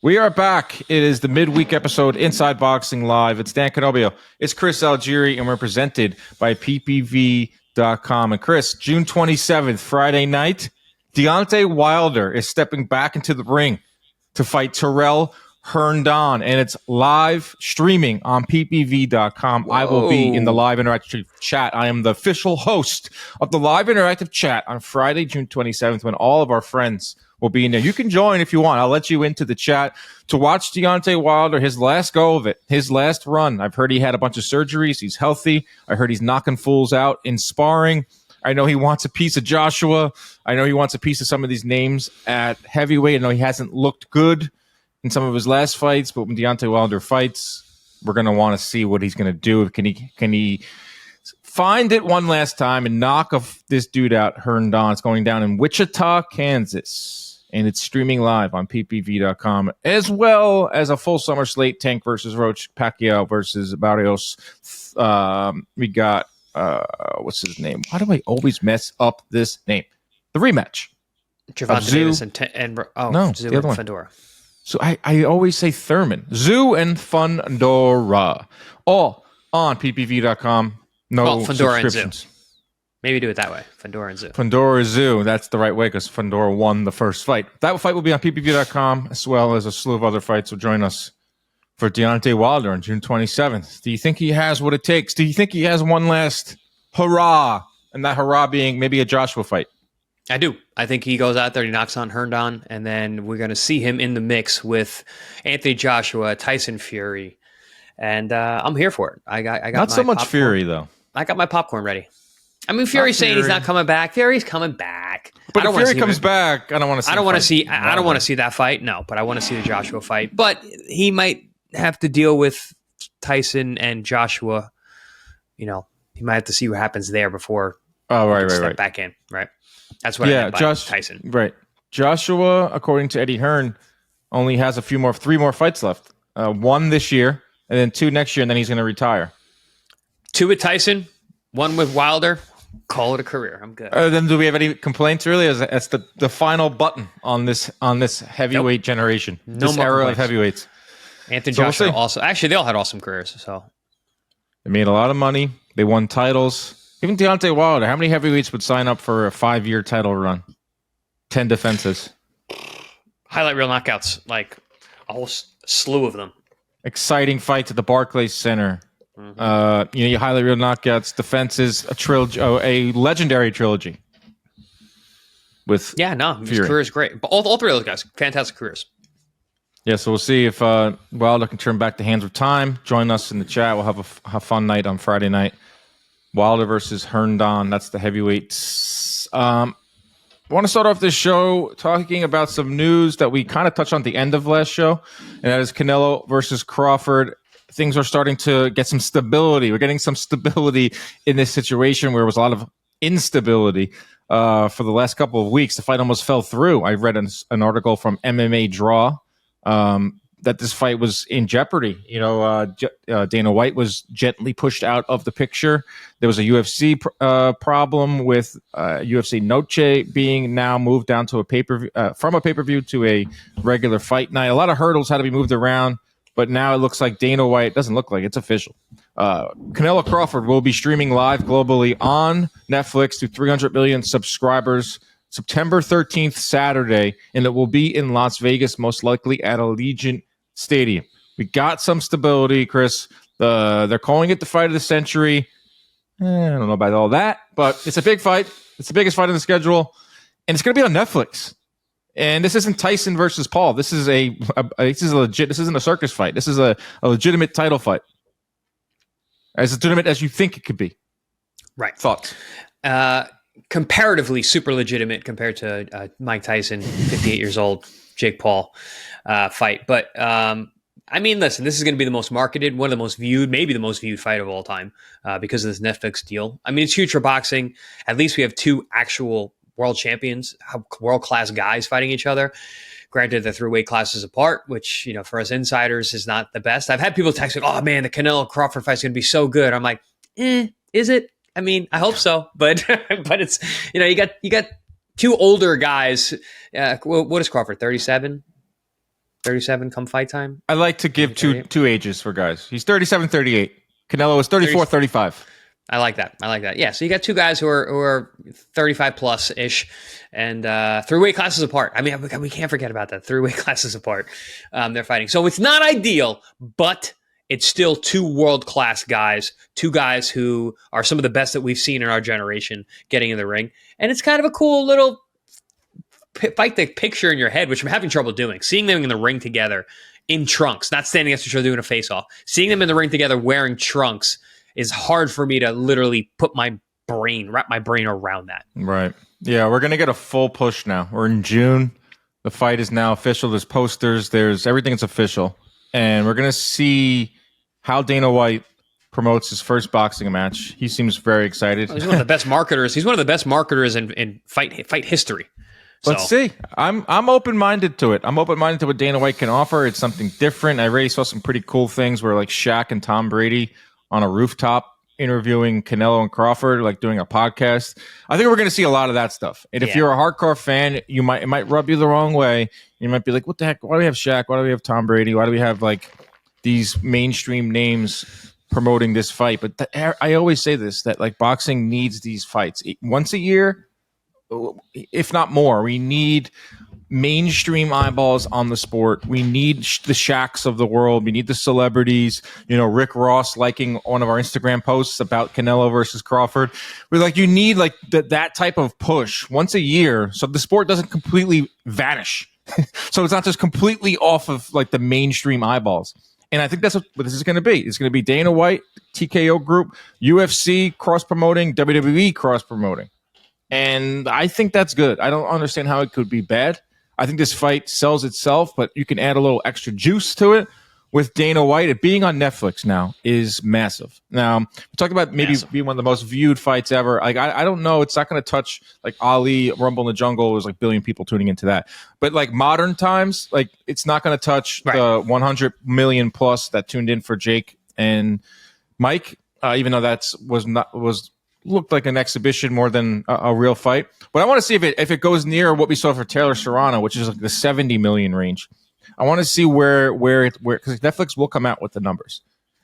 We are back. It is the midweek episode Inside Boxing Live. It's Dan Canobio. It's Chris Algieri, and we're presented by PPV.com. And Chris, June 27th, Friday night, Deontay Wilder is stepping back into the ring to fight Herndon, and it's live streaming on PPV.com. Whoa. I will be in the live interactive chat. I am the official host of the live interactive chat on Friday, June 27th, when all of our friends will be in there. You can join if you want. I'll let you into the chat to watch Deontay Wilder, his last go of it, his last run. I've heard he had a bunch of surgeries. He's healthy. I heard he's knocking fools out in sparring. I know he wants a piece of Joshua. I know he wants a piece of some of these names at heavyweight. I know he hasn't looked good in some of his last fights, but when Deontay Wilder fights, we're going to want to see what he's going to do. Can he find it one last time and knock this dude out, Herndon? It's going down in Wichita, Kansas, and it's streaming live on ppv.com, as well as a full summer slate: Tank versus Roach, Pacquiao versus Barrios. We got, what's his name? Why do I always mess up this name? The rematch. Gervonta Davis and Zoo and Fedora. So I always say Thurman. Zoo and Fundora. All on ppv.com. No subscriptions. And Zoo. Maybe do it that way. Fundora and Zoo. Fundora Zoo. That's the right way because Fundora won the first fight. That fight will be on ppv.com, as well as a slew of other fights. So join us for Deontay Wilder on June 27th. Do you think he has what it takes? Do you think he has one last hurrah? And that hurrah being maybe a Joshua fight? I do. I think he goes out there, he knocks on Herndon, and then we're going to see him in the mix with Anthony Joshua, Tyson Fury, and I'm here for it. I got not so much popcorn. Fury though. I got my popcorn ready. I mean, Fury's saying he's not coming back. Fury's coming back. But if Fury comes back, I don't want to see. I don't want to see that fight. No, but I want to see the Joshua fight. But he might have to deal with Tyson and Joshua. You know, he might have to see what happens there before. Step back in. Right. That's what I meant by Tyson. Right. Joshua, according to Eddie Hearn, only has three more fights left. One this year, and then two next year, and then he's going to retire. Two with Tyson, one with Wilder. Call it a career. I'm good. Then do we have any complaints, really? That's the final button on this heavyweight generation, this era of heavyweights. Anthony Joshua also. Actually, they all had awesome careers. So they made a lot of money. They won titles. Even Deontay Wilder, how many heavyweights would sign up for a 5-year title run? 10 defenses. Highlight reel knockouts, like a whole slew of them. Exciting fights at the Barclays Center. Mm-hmm. Your highlight reel knockouts, defenses, a legendary trilogy. His career is great. But all three of those guys, fantastic careers. Yeah, so we'll see if Wilder can turn back the hands of time. Join us in the chat. We'll have a fun night on Friday night. Wilder versus Herndon. That's the heavyweights. I want to start off this show talking about some news that we kind of touched on at the end of last show, and that is Canelo versus Crawford. Things are starting to get some stability. We're getting some stability in this situation where there was a lot of instability for the last couple of weeks. The fight almost fell through. I read an article from MMA Draw that this fight was in jeopardy. Dana White was gently pushed out of the picture. There was a UFC problem with UFC Noche being now moved down to from a pay-per-view to a regular fight night. A lot of hurdles had to be moved around, but now it looks like Dana White, doesn't look like, it's official. Canelo-Crawford will be streaming live globally on Netflix to 300 million subscribers September 13th, Saturday, and it will be in Las Vegas, most likely at Allegiant Stadium. We got some stability, Chris. They're calling it the fight of the century. I don't know about all that, but it's a big fight. It's the biggest fight on the schedule, and it's going to be on Netflix. And this isn't Tyson versus Paul. This is this isn't a circus fight. This is a legitimate title fight, as legitimate as you think it could be. Right. Thoughts? Comparatively super legitimate compared to Mike Tyson, 58 years old, Jake Paul fight. But I mean, listen, this is going to be the most marketed, one of the most viewed, maybe the most viewed fight of all time because of this Netflix deal. I mean, it's huge for boxing. At least we have two actual world champions, world-class guys fighting each other. Granted, they're 3 weight classes apart, which, for us insiders is not the best. I've had people text me, oh man, the Canelo-Crawford fight is going to be so good. I'm like, is it? I mean, I hope so, but it's, you got two older guys. What is Crawford? 37? 37 come fight time. I like to give two ages for guys. He's 37, 38. Canelo is 34, 35. I like that. Yeah. So you got two guys who are 35 plus ish, and 3 weight classes apart. I mean, we can't forget about that. 3 weight classes apart. They're fighting. So it's not ideal, but it's still 2 world-class guys, 2 guys who are some of the best that we've seen in our generation getting in the ring. And it's kind of a cool little fight to picture in your head, which I'm having trouble doing. Seeing them in the ring together in trunks, not standing next to each other doing a face-off. Seeing them in the ring together wearing trunks is hard for me to literally wrap my brain around that. Right. Yeah, we're going to get a full push now. We're in June. The fight is now official. There's posters. There's everything is official. And we're going to see how Dana White promotes his first boxing match. He seems very excited. He's one of the best marketers. He's one of the best marketers in fight history. Let's see. I'm open-minded to it. I'm open-minded to what Dana White can offer. It's something different. I already saw some pretty cool things where like Shaq and Tom Brady on a rooftop interviewing Canelo and Crawford, like doing a podcast. I think we're going to see a lot of that stuff. And if you're a hardcore fan, it might rub you the wrong way. You might be like, what the heck? Why do we have Shaq? Why do we have Tom Brady? Why do we have like these mainstream names promoting this fight? But I always say this, that like boxing needs these fights once a year, if not more. We need mainstream eyeballs on the sport. We need the Shaqs of the world. We need the celebrities. Rick Ross liking one of our Instagram posts about Canelo versus Crawford. We're like, you need like that type of push once a year, so the sport doesn't completely vanish. So it's not just completely off of like the mainstream eyeballs. And I think that's what this is going to be. It's going to be Dana White, TKO Group, UFC cross-promoting, WWE cross-promoting. And I think that's good. I don't understand how it could be bad. I think this fight sells itself, but you can add a little extra juice to it. With Dana White, it being on Netflix now is massive. Now, we talked about maybe being one of the most viewed fights ever. Like I don't know. It's not going to touch like Ali, Rumble in the Jungle. There's like a billion people tuning into that. But like modern times, like it's not going to touch the 100 million plus that tuned in for Jake and Mike, even though that looked like an exhibition more than a real fight. But I want to see if it goes near what we saw for Taylor Serrano, which is like the 70 million range. I want to see where because Netflix will come out with the numbers.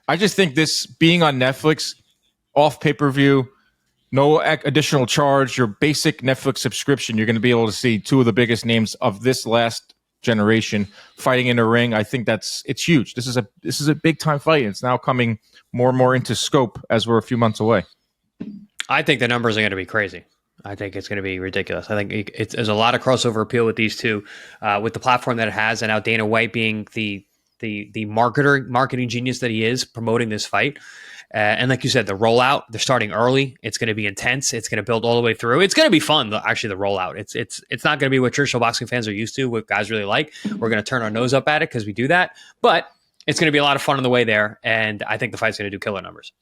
I just think this being on Netflix, off pay-per-view, no additional charge, your basic Netflix subscription, you're going to be able to see 2 of the biggest names of this last generation fighting in a ring. I think it's huge. This is a big time fight. It's now coming more and more into scope as we're a few months away. I think the numbers are going to be crazy. I think it's going to be ridiculous. I think there's a lot of crossover appeal with these two, with the platform that it has, and now Dana White being the marketing genius that he is, promoting this fight. And like you said, the rollout, they're starting early. It's going to be intense. It's going to build all the way through. It's going to be fun, actually, the rollout. It's not going to be what traditional boxing fans are used to, what guys really like. We're going to turn our nose up at it because we do that. But it's going to be a lot of fun on the way there, and I think the fight's going to do killer numbers.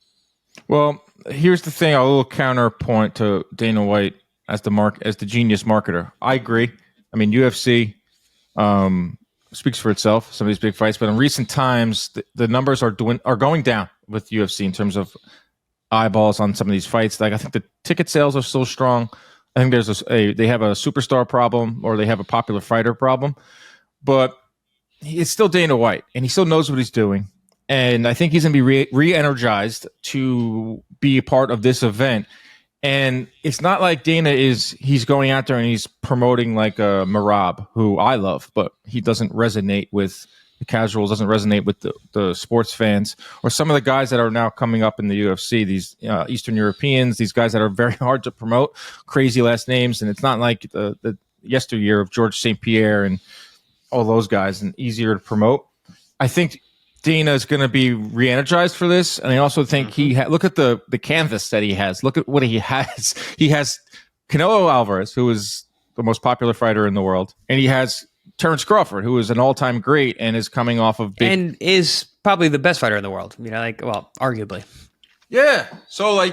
Well, here's the thing. A little counterpoint to Dana White as the genius marketer. I agree. I mean, UFC speaks for itself. Some of these big fights, but in recent times, the numbers are going down with UFC in terms of eyeballs on some of these fights. Like I think the ticket sales are still strong. I think they have a superstar problem or they have a popular fighter problem, but it's still Dana White and he still knows what he's doing. And I think he's going to be re-energized to be a part of this event. And it's not like he's going out there and he's promoting like a Merab, who I love, but he doesn't resonate with the casuals, doesn't resonate with the sports fans, or some of the guys that are now coming up in the UFC, these Eastern Europeans, these guys that are very hard to promote, crazy last names. And it's not like the yesteryear of George St. Pierre and all those guys and easier to promote. I think Dana is going to be re-energized for this, and I also think look at the canvas that he has. Look at what he has. He has Canelo Alvarez, who is the most popular fighter in the world, and he has Terrence Crawford, who is an all-time great and is coming off of and is probably the best fighter in the world. Arguably. Yeah. So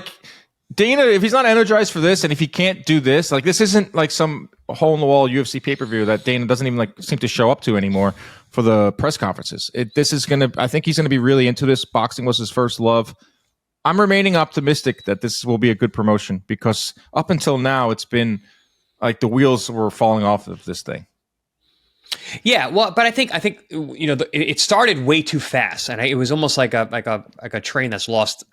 Dana, if he's not energized for this, and if he can't do this, this isn't like some hole-in-the-wall UFC pay-per-view that Dana doesn't even seem to show up to anymore for the press conferences. I think he's going to be really into this. Boxing was his first love. I'm remaining optimistic that this will be a good promotion because up until now, it's been like the wheels were falling off of this thing. Yeah, well, but I think it started way too fast, and it was almost like a train that's lost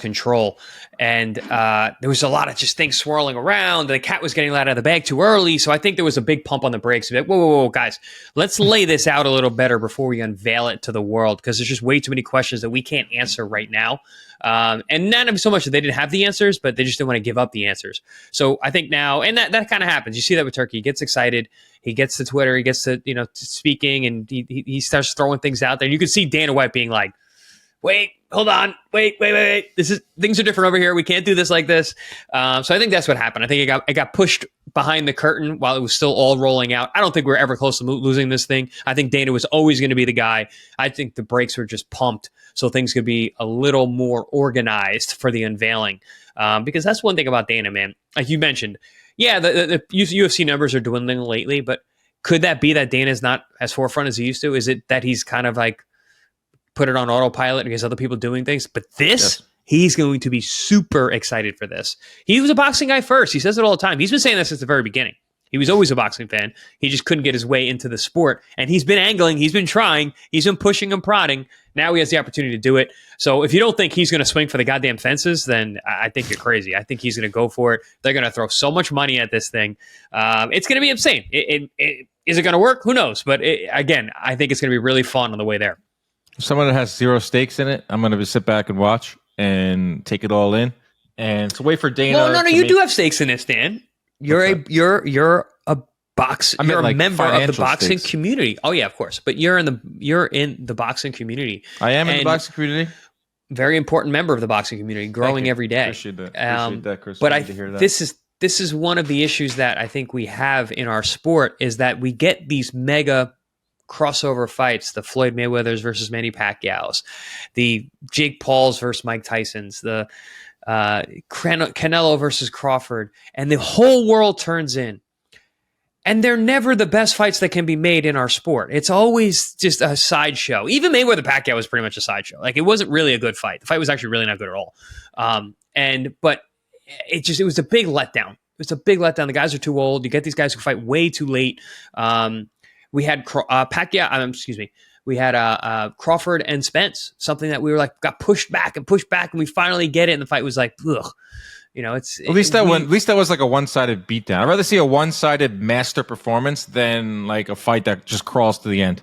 control, and there was a lot of just things swirling around. The cat was getting let out of the bag too early, so I think there was a big pump on the brakes. Like, whoa, guys, let's lay this out a little better before we unveil it to the world, because there's just way too many questions that we can't answer right now. And not so much that they didn't have the answers, but they just didn't want to give up the answers. So I think now, and that kind of happens. You see that with Turkey. He gets excited. He gets to Twitter. He gets to, to speaking, and he starts throwing things out there. And you can see Dana White being like, wait, hold on. Wait. Things are different over here. We can't do this like this. So I think that's what happened. I think it got pushed behind the curtain while it was still all rolling out. I don't think we're ever close to losing this thing. I think Dana was always going to be the guy. I think the brakes were just pumped so things could be a little more organized for the unveiling. Because that's one thing about Dana, man. Like you mentioned, yeah, the UFC numbers are dwindling lately, but could that be that Dana's not as forefront as he used to? Is it that he's kind of like put it on autopilot because other people doing things? But this, he's going to be super excited for this. He was a boxing guy first. He says it all the time. He's been saying that since the very beginning. He was always a boxing fan. He just couldn't get his way into the sport. And he's been angling. He's been trying. He's been pushing and prodding. Now he has the opportunity to do it. So if you don't think he's going to swing for the goddamn fences, then I think you're crazy. I think he's going to go for it. They're going to throw so much money at this thing. It's going to be insane. Is it going to work? Who knows? But again, I think it's going to be really fun on the way there. Someone that has zero stakes in it, I'm going to sit back and watch and take it all in. And to wait for Dana. Well, no, you do have stakes in this, Dan. You're a member of the boxing community. Oh yeah, of course. But you're in the boxing community. I am in the boxing community. Very important member of the boxing community, growing every day. Appreciate that, Chris. But this is one of the issues that I think we have in our sport is that we get these mega crossover fights, the Floyd Mayweathers versus Manny Pacquiao's, the Jake Pauls versus Mike Tyson's, the Canelo versus Crawford, and the whole world turns in. And they're never the best fights that can be made in our sport. It's always just a sideshow. Even Mayweather-Pacquiao was pretty much a sideshow. Like, it wasn't really a good fight. The fight was actually really not good at all. But it was a big letdown. It was a big letdown. The guys are too old. You get these guys who fight way too late. We had We had Crawford and Spence, something that we were like got pushed back, and we finally get it. And the fight was like, ugh. At least that was like a one-sided beatdown. I'd rather see a one-sided master performance than like a fight that just crawls to the end.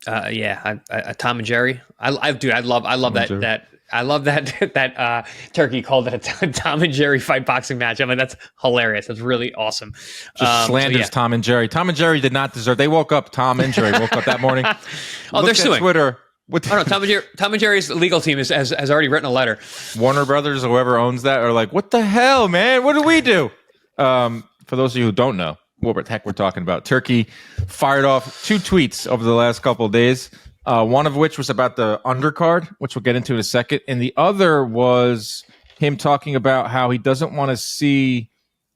Tom and Jerry. I love that. I love that Turkey called it a Tom and Jerry fight boxing match. I mean, that's hilarious. That's really awesome. Just slanders Tom and Jerry. Tom and Jerry did not deserve. They woke up. Tom and Jerry woke up that morning. They're suing Twitter. Tom and Jerry's legal team has already written a letter. Warner Brothers, or whoever owns that, are like, what the hell, man? What do we do? For those of you who don't know what the heck we're talking about, Turkey fired off 2 tweets over the last couple of days. One of which was about the undercard, which we'll get into in a second. And the other was him talking about how he doesn't want to see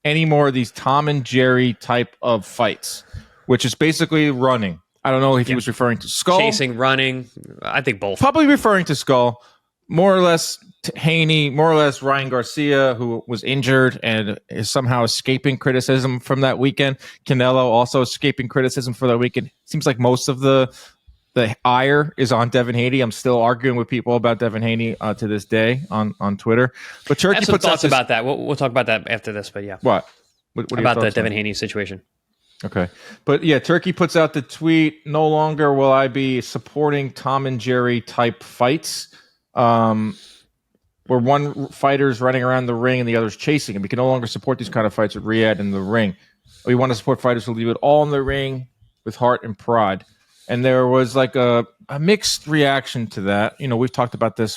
any more of these Tom and Jerry type of fights, which is basically running. I don't know if he was referring to Skull. Chasing, running. I think both. Probably referring to Skull. More or less Haney, more or less Ryan Garcia, who was injured and is somehow escaping criticism from that weekend. Canelo also escaping criticism for that weekend. Seems like most of the ire is on Devin Haney. I'm still arguing with people about Devin Haney to this day on Twitter. But Turkey I have some thoughts about that. We'll talk about that after this. But yeah, what about the Devin Haney situation? Okay, but yeah, Turkey puts out the tweet. No longer will I be supporting Tom and Jerry type fights, where one fighter's running around the ring and the other's chasing him. We can no longer support these kind of fights with Riyadh in the ring. We want to support fighters who leave it all in the ring with heart and pride. And there was like a mixed reaction to that. We've talked about this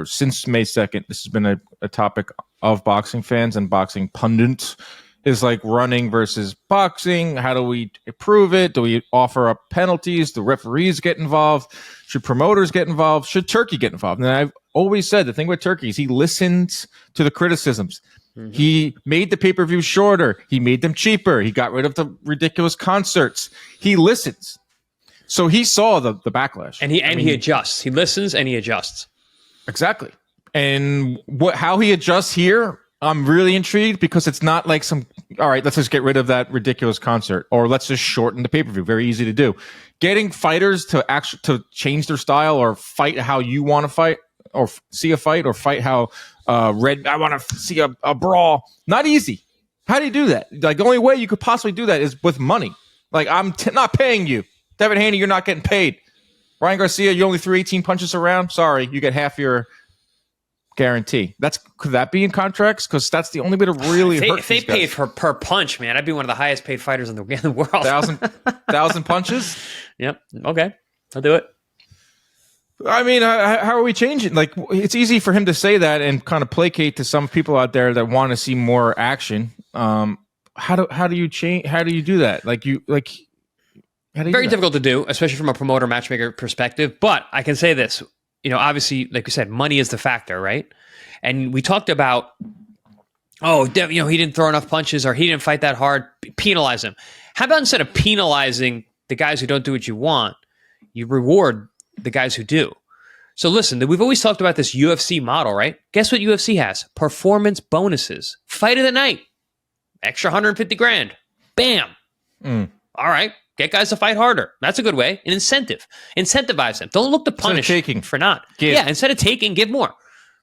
since May 2nd. This has been a topic of boxing fans and boxing pundits, is like running versus boxing. How do we approve it? Do we offer up penalties? Do referees get involved? Should promoters get involved? Should Turkey get involved? And I've always said the thing with Turkey is he listens to the criticisms. Mm-hmm. He made the pay-per-view shorter. He made them cheaper. He got rid of the ridiculous concerts. He listens. So he saw the backlash. And he adjusts. He listens and he adjusts. Exactly. And how he adjusts here I'm really intrigued because it's not like all right, let's just get rid of that ridiculous concert, or let's just shorten the pay-per-view. Very easy to do. Getting fighters to change their style or fight how you want to fight, or see a fight, or fight how I want to see a brawl. Not easy. How do you do that? Like, the only way you could possibly do that is with money. Like, I'm not paying you. Devin Haney, you're not getting paid. Ryan Garcia, you only threw 18 punches around. Sorry, you get half your guarantee. Could that be in contracts? Because that's the only way to really hurt if they paid per punch, man, I'd be one of the highest paid fighters in the world. 1,000 punches. Yep. Okay, I'll do it. I mean, how are we changing? Like, it's easy for him to say that and kind of placate to some people out there that want to see more action. How do you change? How do you do that? Very difficult to do, especially from a promoter matchmaker perspective. But I can say this. Obviously, like you said, money is the factor, right? And we talked about, he didn't throw enough punches or he didn't fight that hard. Penalize him. How about instead of penalizing the guys who don't do what you want, you reward the guys who do? So listen, we've always talked about this UFC model, right? Guess what UFC has? Performance bonuses. Fight of the night. Extra 150 grand. Bam. All right. Get guys to fight harder. That's a good way. An incentive. Incentivize them. Don't look to punish for not. Give. Yeah, instead of taking, give more.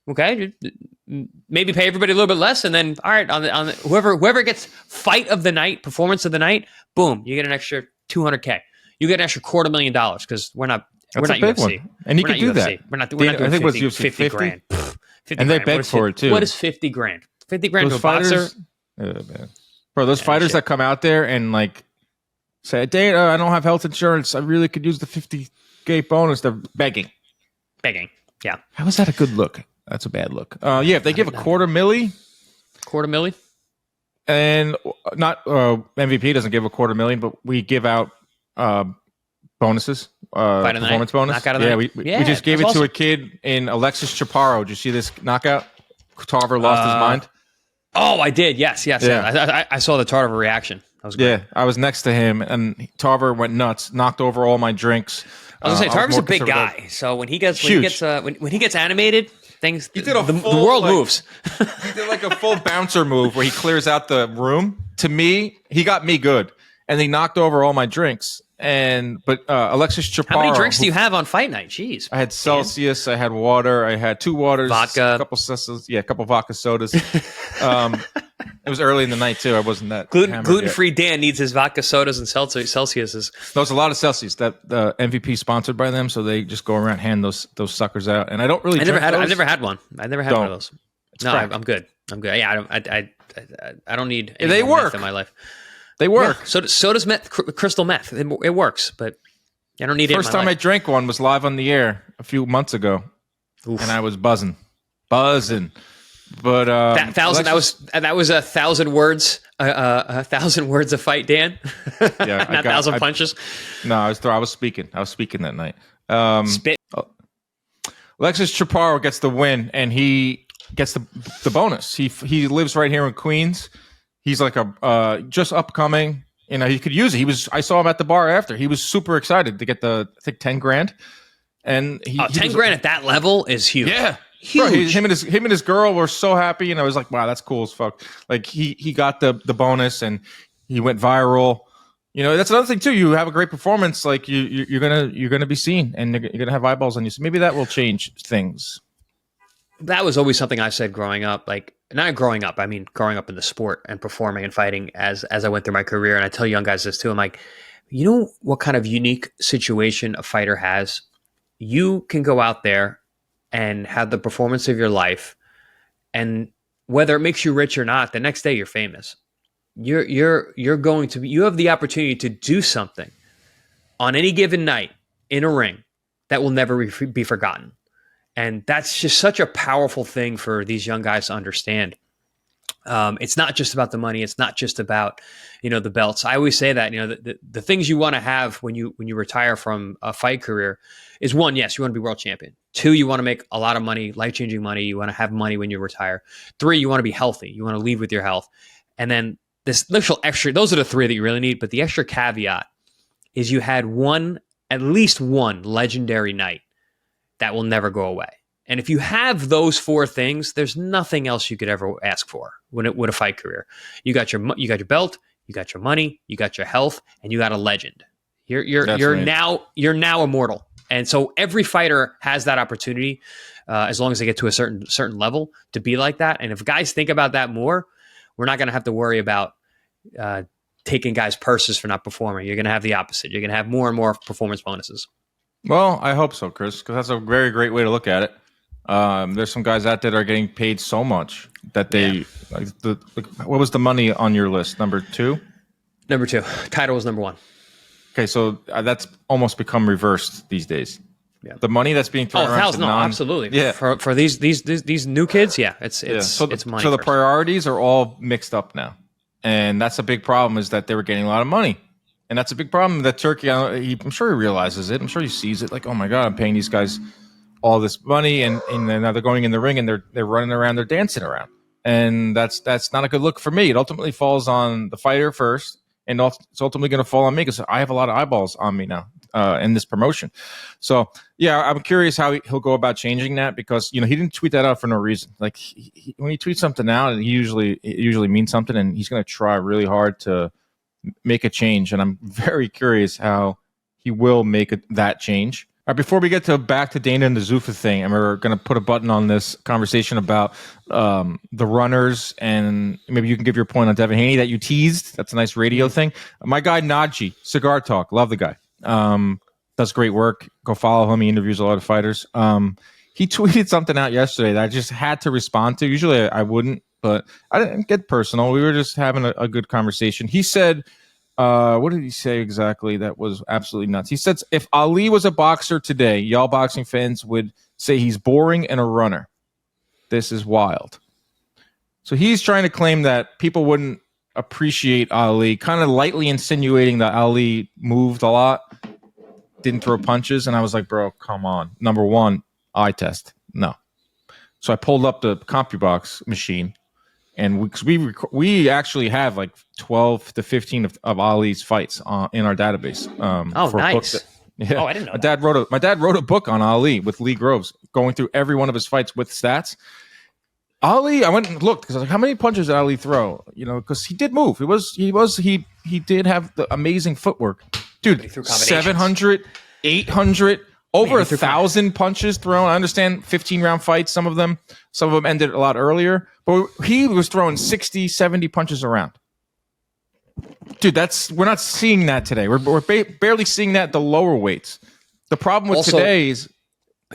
Okay? Maybe pay everybody a little bit less, and then, all right, on the whoever gets fight of the night, performance of the night, boom, you get an extra $200K. You get an extra $250,000 because we're not UFC. One. And you can do that. We're not doing I think 50, UFC 50 grand. 50 and they beg for it too. What is 50 grand? 50 grand to a boxer? Man. Bro, those fighters that come out there and like say, Dave, I don't have health insurance. I really could use the 50K bonus. They're begging. Yeah. How is that a good look? That's a bad look. If they give a $250,000, and not MVP doesn't give a $250,000, but we give out bonuses, performance bonus. We just gave it to a kid in Alexis Chaparro. Did you see this knockout? Tarver lost his mind. Oh, I did. Yes. Yeah. I saw the Tarver reaction. That was great. Yeah, I was next to him, and Tarver went nuts, knocked over all my drinks. I was gonna say Tarver's a big guy, so when he gets animated, the world moves. He did like a full bouncer move where he clears out the room. To me, he got me good, and he knocked over all my drinks. But Alexis Chaparro. How many drinks do you have on fight night? Jeez. I had Celsius. I had water. I had 2 waters, vodka, a couple vodka sodas. It was early in the night too. I wasn't that gluten-free. Dan needs his vodka sodas and Celsiuses. There's a lot of Celsius. That the MVP sponsored by them, so they just go around hand those suckers out. And I don't really. I've never had one. I've never had one of those. I'm good. Yeah, I don't need. They work in my life. They work. Yeah, so does meth, crystal meth. It works, but I don't need it. First time I drank one was live on the air a few months ago, and I was buzzing. But that was 1,000 words. 1,000 words of fight, Dan. Yeah, not 1,000 punches. No, I was speaking. I was speaking that night. Spit. Alexis Chaparro gets the win, and he gets the bonus. He lives right here in Queens. He's like a just upcoming. He could use it. I saw him at the bar after. He was super excited to get the, I think, 10 grand. And 10 grand at that level is huge. Yeah. Huge. Bro, him and his girl were so happy, and I was like, wow, that's cool as fuck. Like he got the bonus, and he went viral. That's another thing too. You have a great performance, like you're gonna be seen, and you're gonna have eyeballs on you. So maybe that will change things. That was always something I said growing up. Like, not growing up, I mean growing up in the sport and performing and fighting as I went through my career. And I tell young guys this too. I'm like, you know what kind of unique situation a fighter has? You can go out there and have the performance of your life, and whether it makes you rich or not, the next day you're famous. You have the opportunity to do something on any given night in a ring that will never be forgotten. And that's just such a powerful thing for these young guys to understand. It's not just about the money. It's not just about, the belts. I always say that, the things you want to have when you retire from a fight career is, 1, yes, you want to be world champion. 2, you want to make a lot of money, life-changing money. You want to have money when you retire. 3, you want to be healthy. You want to leave with your health. And then this little extra, those are the 3 that you really need. But the extra caveat is you had at least one legendary night that will never go away. And if you have those 4 things, there's nothing else you could ever ask for with a fight career. You got your belt, you got your money, you got your health, and you got a legend. You're now immortal. And so every fighter has that opportunity, as long as they get to a certain level, to be like that. And if guys think about that more, we're not going to have to worry about taking guys' purses for not performing. You're going to have the opposite. You're going to have more and more performance bonuses. Well, I hope so, Chris, because that's a very great way to look at it. There's some guys out there that are getting paid so much that they what was the money on your list? Number 2? Number 2. Title was number 1. Okay, so that's almost become reversed these days. Yeah. The money that's being thrown around. Absolutely. Yeah. For these new kids, it's money. So the priorities are all mixed up now, and that's a big problem. Is that they were getting a lot of money, and that's a big problem. That Turki, I'm sure he realizes it. I'm sure he sees it. Like, oh my God, I'm paying these guys all this money, and then now they're going in the ring and they're running around, they're dancing around, and that's not a good look for me. It ultimately falls on the fighter first, and it's ultimately going to fall on me because I have a lot of eyeballs on me now in this promotion. So yeah, I'm curious how he'll go about changing that, because he didn't tweet that out for no reason. Like when he tweets something out, it usually means something, and he's going to try really hard to make a change. And I'm very curious how he will make that change. All right, before we get back to Dana and the Zuffa thing, and we're going to put a button on this conversation about the runners, and maybe you can give your point on Devin Haney that you teased. That's a nice radio thing. My guy Najee, Cigar Talk, love the guy. Does great work. Go follow him. He interviews a lot of fighters. He tweeted something out yesterday that I just had to respond to. Usually I wouldn't, but I didn't get personal. We were just having a good conversation. He said, what did he say exactly? That was absolutely nuts. He said, if Ali was a boxer today, y'all boxing fans would say he's boring and a runner. This is wild. So he's trying to claim that people wouldn't appreciate Ali, kind of lightly insinuating that Ali moved a lot, didn't throw punches. And I was like, bro, come on. Number 1, eye test. No. So I pulled up the CompuBox machine, and we actually have like 12 to 15 of Ali's fights in our database. For nice. I didn't know. My dad wrote a book on Ali with Lee Groves, going through every one of his fights with stats. Ali, I went and looked because I was like, how many punches did Ali throw? Because he did move. He did have the amazing footwork. Dude, 700, 800, over 1,000 punches thrown. I understand 15-round fights, some of them ended a lot earlier, but he was throwing 60, 70 punches around. Dude, we're not seeing that today. We're barely seeing that at the lower weights. The problem with today is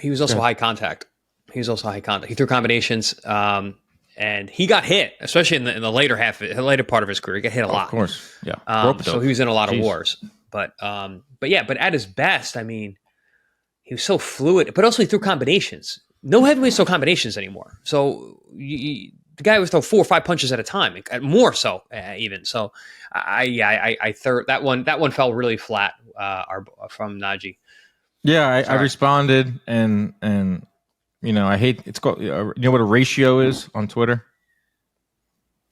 he was also high contact. He threw combinations, and he got hit, especially in the later part of his career. He got hit a lot. Of course, yeah. So he was in a lot of wars. But at his best, I mean, he was so fluid. But also, he threw combinations. No heavyweights throw combinations anymore. So the guy would throw 4 or 5 punches at a time, more so even. So I third that one fell really flat. From Najee. Yeah, I responded and. I hate it's called. You know what a ratio is on Twitter?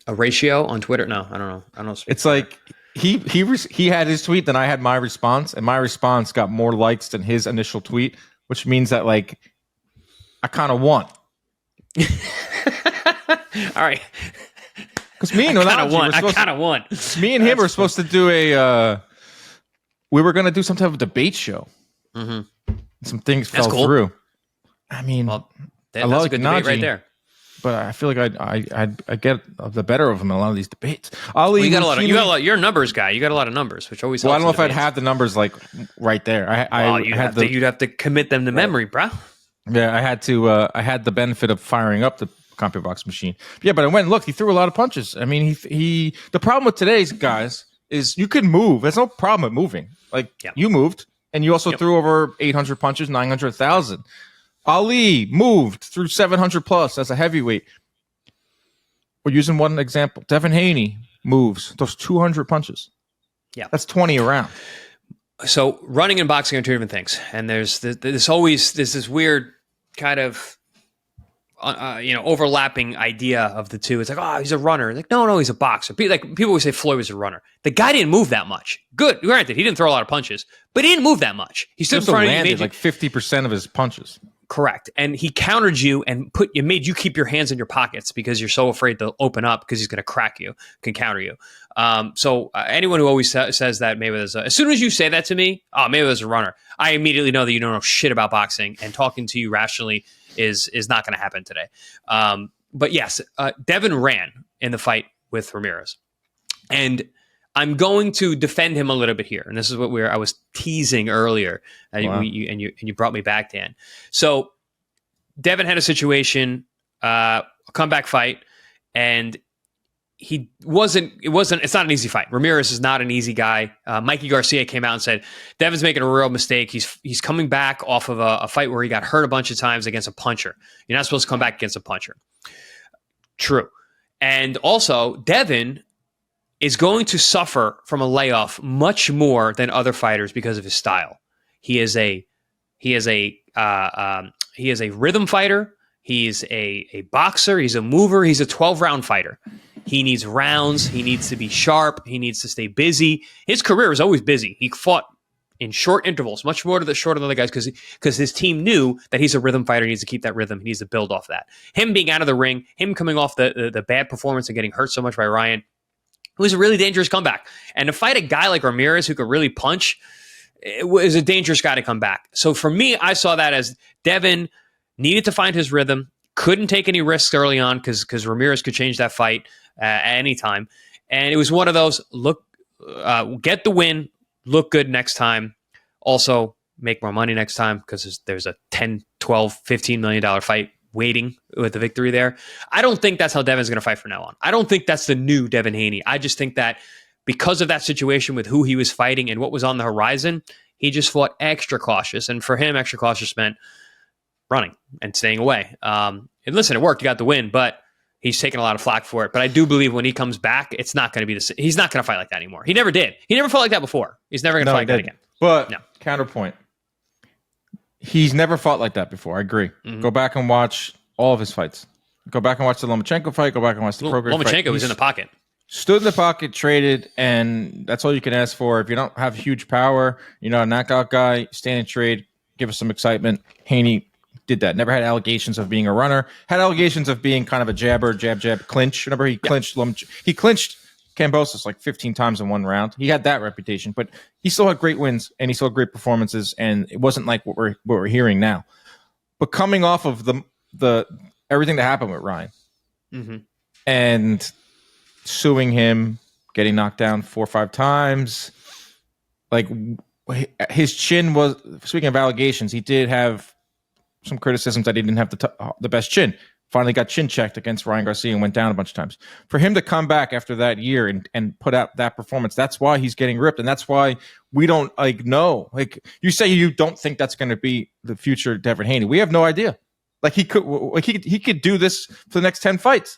A ratio on Twitter? No, I don't know. I don't. It's like he had his tweet, then I had my response, and my response got more likes than his initial tweet, which means that like I kind of won. All right. Because me and I kind of won. Me and him were supposed to do we were going to do some type of debate show. Mm-hmm. Some things fell through. I mean, that's a good debate right there. But I feel like I get the better of him in a lot of these debates. Ali, you got a lot. You're a numbers guy. You got a lot of numbers, which always. Well, helps I don't know if I'd have the numbers like right there. You'd have to commit them to memory, bro. Yeah, I had to. I had the benefit of firing up the CompuBox machine. Yeah, but I went and looked. He threw a lot of punches. I mean, he. The problem with today's guys is you can move. There's no problem with moving. Like you moved, and you also threw over 800 punches, 900, 1,000. Ali moved through 700 plus as a heavyweight. We're using one example. Devin Haney moves those 200 punches. Yeah, that's 20 around. So running and boxing are two different things, and there's this weird kind of overlapping idea of the two. It's like, oh, he's a runner. Like, no, he's a boxer. People always say Floyd was a runner. The guy didn't move that much. Good, granted, he didn't throw a lot of punches, but he didn't move that much. He stood in front of you, like 50% of his punches. Correct. And he countered you and made you keep your hands in your pockets because you're so afraid to open up because he's going to crack you, can counter you. So anyone who always says that Mayweather's as soon as you say that to me, Mayweather's a runner, I immediately know that you don't know shit about boxing, and talking to you rationally is not going to happen today. But yes, Devin ran in the fight with Ramirez, and I'm going to defend him a little bit here, and this is what I was teasing earlier, Wow. you brought me back, Dan. So Devin had a situation, a comeback fight, and it's not an easy fight. Ramirez is not an easy guy. Mikey Garcia came out and said Devin's making a real mistake. He's coming back off of a fight where he got hurt a bunch of times against a puncher. You're not supposed to come back against a puncher. True. And also, Devin is going to suffer from a layoff much more than other fighters because of his style. He is a rhythm fighter. He's a boxer. He's a mover. He's a 12-round fighter. He needs rounds. He needs to be sharp. He needs to stay busy. His career is always busy. He fought in short intervals, much more shorter than other guys, because his team knew that he's a rhythm fighter. He needs to keep that rhythm. He needs to build off that. Him being out of the ring, him coming off the bad performance and getting hurt so much by Ryan, it was a really dangerous comeback. And to fight a guy like Ramirez who could really punch, it was a dangerous guy to come back. So for me, I saw that as Devin needed to find his rhythm, couldn't take any risks early on because Ramirez could change that fight at any time. And it was one of those, get the win, look good next time. Also, make more money next time because there's a $10, $12, $15 million fight waiting with the victory there. I don't think that's how Devin's going to fight from now on. I don't think that's the new Devin Haney. I just think that because of that situation with who he was fighting and what was on the horizon, he just fought extra cautious. And for him, extra cautious meant running and staying away. And listen, it worked. He got the win, but he's taking a lot of flack for it. But I do believe when he comes back, it's not going to be he's not going to fight like that anymore. He never did. He never fought like that before. He's never going to fight like that again. But counterpoint. He's never fought like that before. I agree. Mm-hmm. Go back and watch all of his fights. Go back and watch the Lomachenko fight. Go back and watch the Kroger fight. Lomachenko was in the pocket. Stood in the pocket, traded, and that's all you can ask for. If you don't have huge power, you're not a knockout guy, stand and trade, give us some excitement. Haney did that. Never had allegations of being a runner. Had allegations of being kind of a jabber, jab, clinch. Remember, he clinched Kambosos like 15 times in one round. He had that reputation, but he still had great wins and he still had great performances, and it wasn't like what we're hearing now. But coming off of the everything that happened with Ryan, mm-hmm. and suing him, getting knocked down 4 or 5 times, like his chin was. Speaking of allegations, he did have some criticisms that he didn't have the best chin. Finally got chin checked against Ryan Garcia and went down a bunch of times. For him to come back after that year and put out that performance, that's why he's getting ripped. And that's why we don't know. Like you say, you don't think that's going to be the future Devin Haney. We have no idea. Like he could do this for the next 10 fights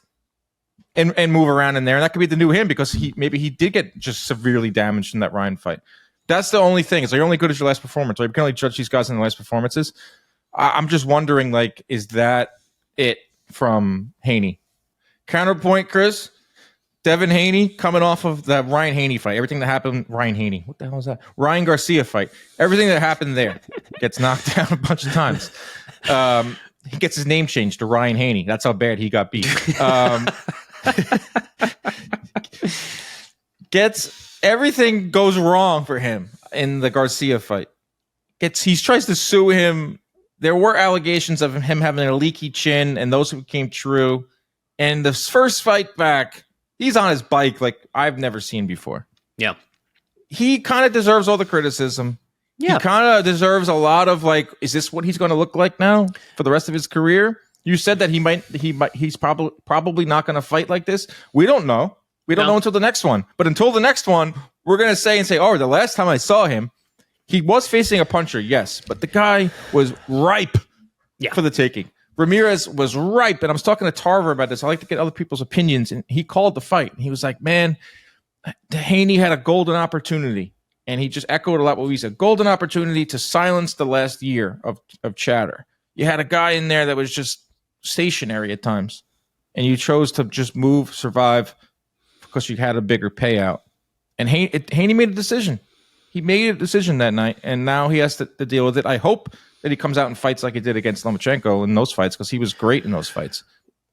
and move around in there. And that could be the new him because maybe he did get just severely damaged in that Ryan fight. That's the only thing. Is you're only good as your last performance. Or you can only judge these guys in their last performances. I'm just wondering, like, is that it from Haney? Counterpoint, Chris. Devin Haney coming off of that Ryan Haney fight. Everything that happened, Ryan Haney. What the hell is that? Ryan Garcia fight. Everything that happened there gets knocked down a bunch of times. He gets his name changed to Ryan Haney. That's how bad he got beat. Everything goes wrong for him in the Garcia fight. He tries to sue him. There were allegations of him having a leaky chin, and those became true. And the first fight back, he's on his bike like I've never seen before. Yeah. He kind of deserves all the criticism. Yeah. He kind of deserves a lot of is this what he's going to look like now for the rest of his career? You said that he's probably not going to fight like this. We don't know. We don't know until the next one. But until the next one, we're going to say, oh, the last time I saw him, he was facing a puncher, yes, but the guy was ripe for the taking. Ramirez was ripe, and I was talking to Tarver about this. I like to get other people's opinions, and he called the fight. And he was like, man, Haney had a golden opportunity, and he just echoed a lot what we said. Golden opportunity to silence the last year of chatter. You had a guy in there that was just stationary at times, and you chose to just move, survive, because you had a bigger payout. And Haney made a decision. He made a decision that night, and now he has to deal with it. I hope that he comes out and fights like he did against Lomachenko in those fights because he was great in those fights.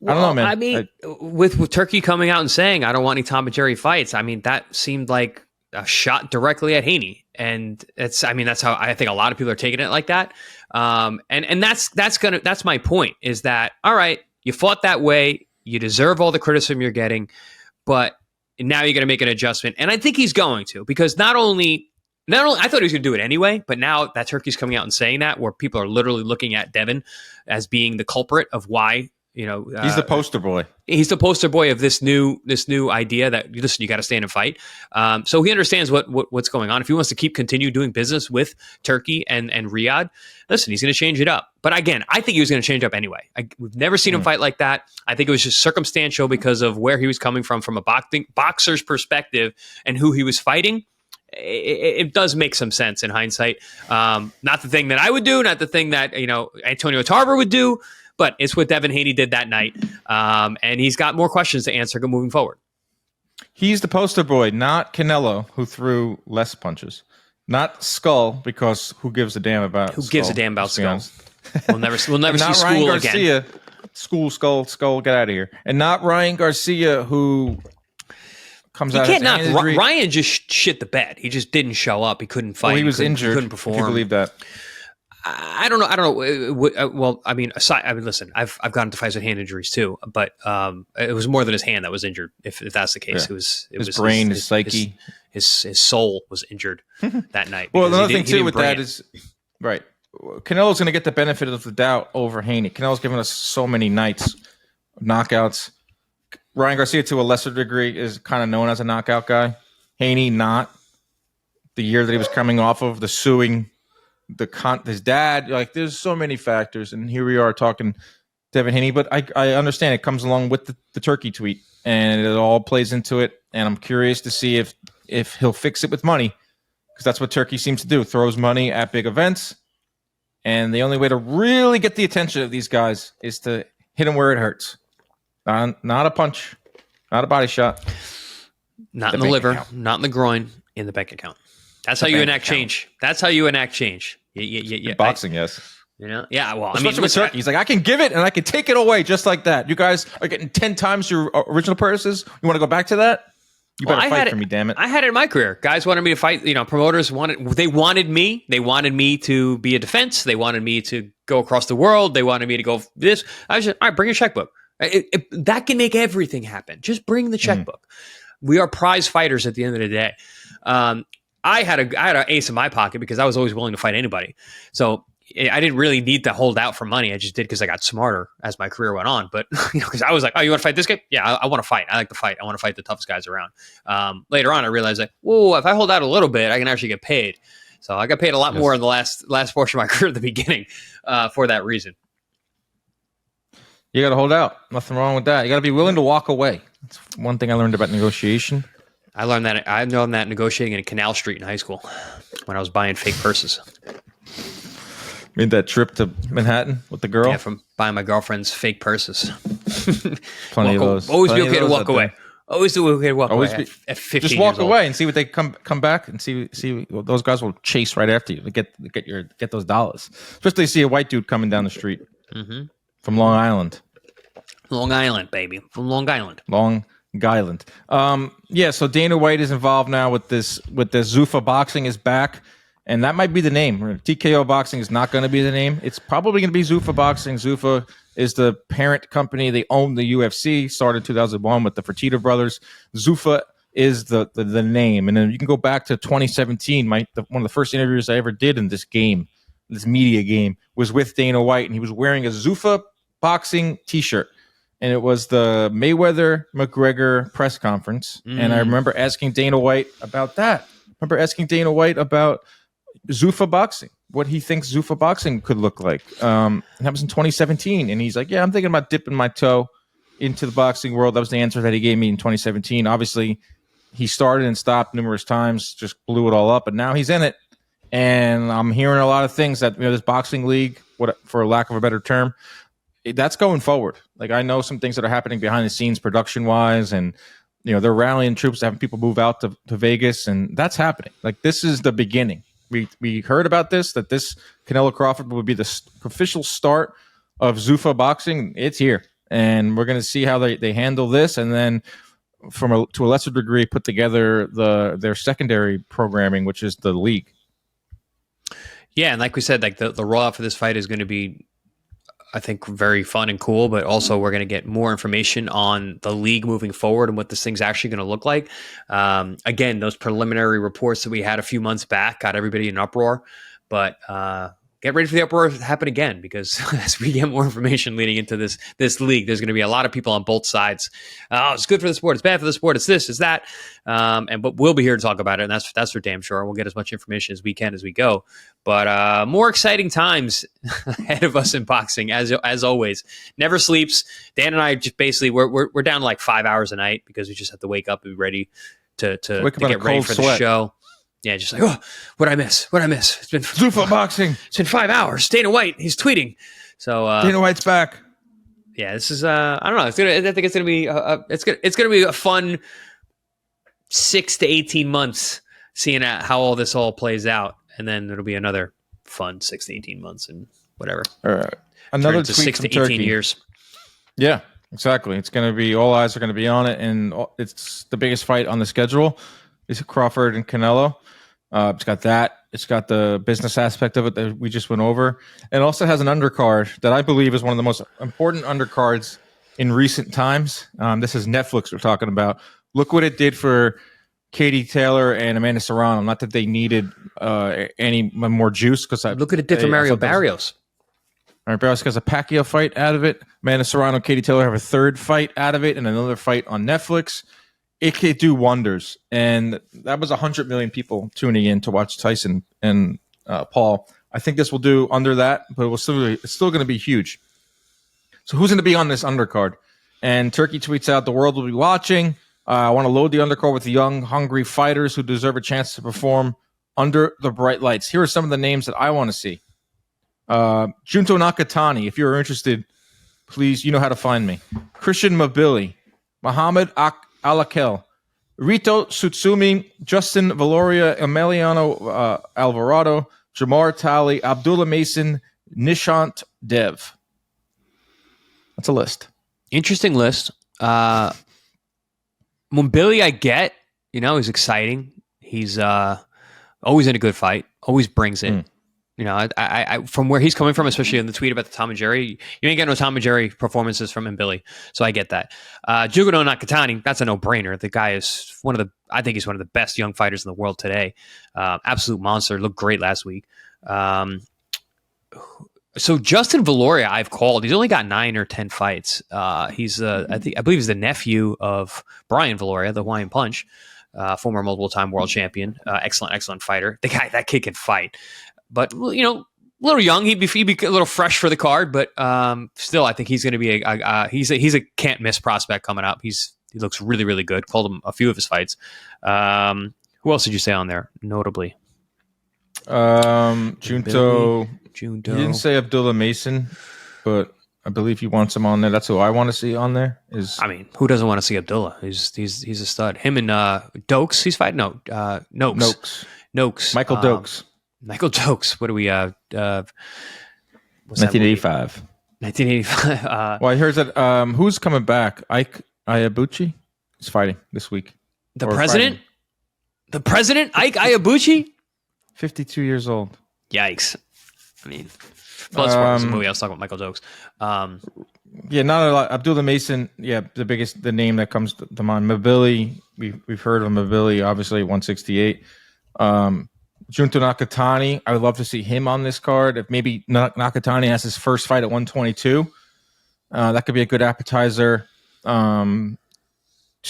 I don't know, man. I mean, with Turkey coming out and saying, I don't want any Tom and Jerry fights, I mean, that seemed like a shot directly at Haney. And that's how I think a lot of people are taking it like that. And that's my point, is that, all right, you fought that way. You deserve all the criticism you're getting, but now you're going to make an adjustment. And I think he's going to, because not only I thought he was going to do it anyway, but now that Turkey's coming out and saying that, where people are literally looking at Devin as being the culprit of why, he's the poster boy. He's the poster boy of this new idea that, listen, you got to stand and fight. So he understands what's going on. If he wants to continue doing business with Turkey and Riyadh, listen, he's going to change it up. But again, I think he was going to change up anyway. We've never seen him fight like that. I think it was just circumstantial because of where he was coming from a boxer's perspective and who he was fighting. It does make some sense in hindsight. Not the thing that I would do, not the thing that Antonio Tarver would do, but it's what Devin Haney did that night. And he's got more questions to answer moving forward. He's the poster boy, not Canelo, who threw less punches. Not Skull, because who gives a damn about Who Skull, gives a damn about Skull? We'll never see Ryan Skull Garcia, again. Skull, get out of here. And not Ryan Garcia, who comes out of injury. Ryan just shit the bed. He just didn't show up. He couldn't fight. Well, he was injured. He couldn't perform. If you believe that. I don't know. Well, listen, I've gotten to fights with hand injuries too, but it was more than his hand that was injured. If that's the case, yeah. It was his brain, his psyche, his soul was injured that night. Well, another thing too with that is, right, Canelo's going to get the benefit of the doubt over Haney. Canelo's given us so many nights, knockouts. Ryan Garcia, to a lesser degree, is kind of known as a knockout guy. Haney, not. The year that he was coming off of, the suing. His dad, like, there's so many factors, and here we are talking Devin Haney, but I understand it comes along with the Turkey tweet, and it all plays into it, and I'm curious to see if he'll fix it with money, because that's what Turkey seems to do, throws money at big events, and the only way to really get the attention of these guys is to hit them where it hurts. Not a punch, not a body shot. Not in the liver, not in the groin, in the bank account. That's how you enact change. That's how you enact change. Boxing, yes. Yeah. Well, especially with Turkey, he's like, I can give it and I can take it away just like that. You guys are getting 10 times your original purchases. You want to go back to that? You better fight for me, damn it. I had it in my career. Guys wanted me to fight. Promoters wanted me. They wanted me to be a defense. They wanted me to go across the world. They wanted me to go this. I was just, all right, bring your checkbook. That can make everything happen. Just bring the checkbook. We are prize fighters at the end of the day. I had an ace in my pocket because I was always willing to fight anybody. So I didn't really need to hold out for money. I just did because I got smarter as my career went on. But because I was like, oh, you want to fight this guy? Yeah, I want to fight. I like to fight. I want to fight the toughest guys around. Later on, I realized that, whoa, if I hold out a little bit, I can actually get paid. So I got paid a lot more in the last portion of my career at the beginning for that reason. You got to hold out. Nothing wrong with that. You got to be willing to walk away. That's one thing I learned about negotiation. I learned that negotiating in Canal Street in high school when I was buying fake purses. Made that trip to Manhattan with the girl? Yeah, from buying my girlfriend's fake purses. Plenty of those. Always be okay to walk away. Always be okay to walk away at 15 Just walk away and see what they come back and see those guys will chase right after you to get those dollars. Especially see a white dude coming down the street from Long Island. Long Island, baby. From Long Island. Long Island. So Dana White is involved now with this. Zuffa Boxing is back, and that might be the name. TKO Boxing is not going to be the name. It's probably going to be Zuffa Boxing. Zuffa is the parent company. They own the UFC. Started in 2001 with the Fertitta brothers. Zuffa is the name, and then you can go back to 2017. One of the first interviews I ever did in this game, this media game, was with Dana White, and he was wearing a Zuffa Boxing T-shirt. And it was the Mayweather-McGregor press conference. And I remember asking Dana White about that. I remember asking Dana White about Zuffa Boxing, what he thinks Zuffa Boxing could look like. And that was in 2017. And he's like, yeah, I'm thinking about dipping my toe into the boxing world. That was the answer that he gave me in 2017. Obviously, he started and stopped numerous times, just blew it all up. But now he's in it. And I'm hearing a lot of things that, this boxing league, for lack of a better term, that's going forward. Like, I know some things that are happening behind the scenes production wise, and they're rallying troops, having people move out to Vegas, and that's happening. Like, this is the beginning. we heard about this, that this Canelo-Crawford would be the official start of Zuffa Boxing. It's here, and we're going to see how they handle this, and then to a lesser degree put together their secondary programming, which is the league. Yeah, and like we said, like the rollout for this fight is going to be, I think, very fun and cool, but also we're going to get more information on the league moving forward and what this thing's actually going to look like. Again, those preliminary reports that we had a few months back got everybody in uproar, but get ready for the uproar to happen again, because as we get more information leading into this league, there's going to be a lot of people on both sides. Oh, it's good for the sport, it's bad for the sport, it's this, it's that. But we'll be here to talk about it, and that's for damn sure. We'll get as much information as we can as we go. But more exciting times ahead of us in boxing, as always. Never sleeps. Dan and I just basically we're down to like 5 hours a night because we just have to wake up and be ready to get ready for the show. Yeah, just like, oh, what'd I miss? It's been Zuffa Boxing. It's been 5 hours. Dana White, he's tweeting. So Dana White's back. Yeah, this is I don't know. I think it's gonna be it's gonna be a fun 6 to 18 months seeing how all this all plays out, and then it'll be another fun 6 to 18 months and whatever. Another tweet 6 to 18 Turkey. years. Yeah, exactly. It's going to be, all eyes are going to be on it, and it's the biggest fight on the schedule. Is Crawford and Canelo. It's got that. It's got the business aspect of it that we just went over. And also has an undercard that I believe is one of the most important undercards in recent times. This is Netflix we're talking about. Look what it did for Katie Taylor and Amanda Serrano. Not that they needed any more juice. Look at it did for Mario Barrios. Mario Barrios has a Pacquiao fight out of it. Amanda Serrano and Katie Taylor have a third fight out of it and another fight on Netflix. It could do wonders. And that was 100 million people tuning in to watch Tyson and Paul. I think this will do under that, but it's still going to be huge. So who's going to be on this undercard? And Turkey tweets out, the world will be watching. I want to load the undercard with young, hungry fighters who deserve a chance to perform under the bright lights. Here are some of the names that I want to see. Junto Nakatani, if you're interested, please, you know how to find me. Christian Mabili, Muhammad Alakel, Rito Tsutsumi, Justin Valoria, Emiliano Alvarado, Jamar Talley, Abdullah Mason, Nishant Dev. That's a list. Interesting list. Mabili, I get. He's exciting. He's always in a good fight. Always brings it. I from where he's coming from, especially in the tweet about the Tom and Jerry, you ain't got no Tom and Jerry performances from him, Billy. So I get that. Jugono Nakatani, that's a no-brainer. The guy is I think he's one of the best young fighters in the world today. Absolute monster. Looked great last week. So Justin Valoria, I've called. He's only got 9 or 10 fights. He's I believe he's the nephew of Brian Valoria, the Hawaiian Punch, former multiple-time world champion. Excellent fighter. The guy, that kid can fight. But, a little young. He'd be a little fresh for the card, but still, I think he's going to be he's a can't miss prospect coming up. He looks really, really good. Called him a few of his fights. Who else did you say on there? Notably, Junto. He didn't say Abdullah Mason, but I believe he wants him on there. That's who I want to see on there. Who doesn't want to see Abdullah? He's a stud. Him and Dokes. He's fighting Noakes. Michael Dokes. Michael Dokes. What do we? 1985. 1985. Well, I heard that. Who's coming back? Ike Iabuchi is fighting this week. The president. The president, Ike Iabuchi. 52 years old. Yikes! Bloodsport was a movie. I was talking about Michael Dokes. Yeah, not a lot. Abdullah Mason. Yeah, the name that comes to mind. Mabili. We've heard of Mabili. Obviously, 168. Junto Nakatani, I would love to see him on this card. If maybe Nakatani has his first fight at 122, that could be a good appetizer to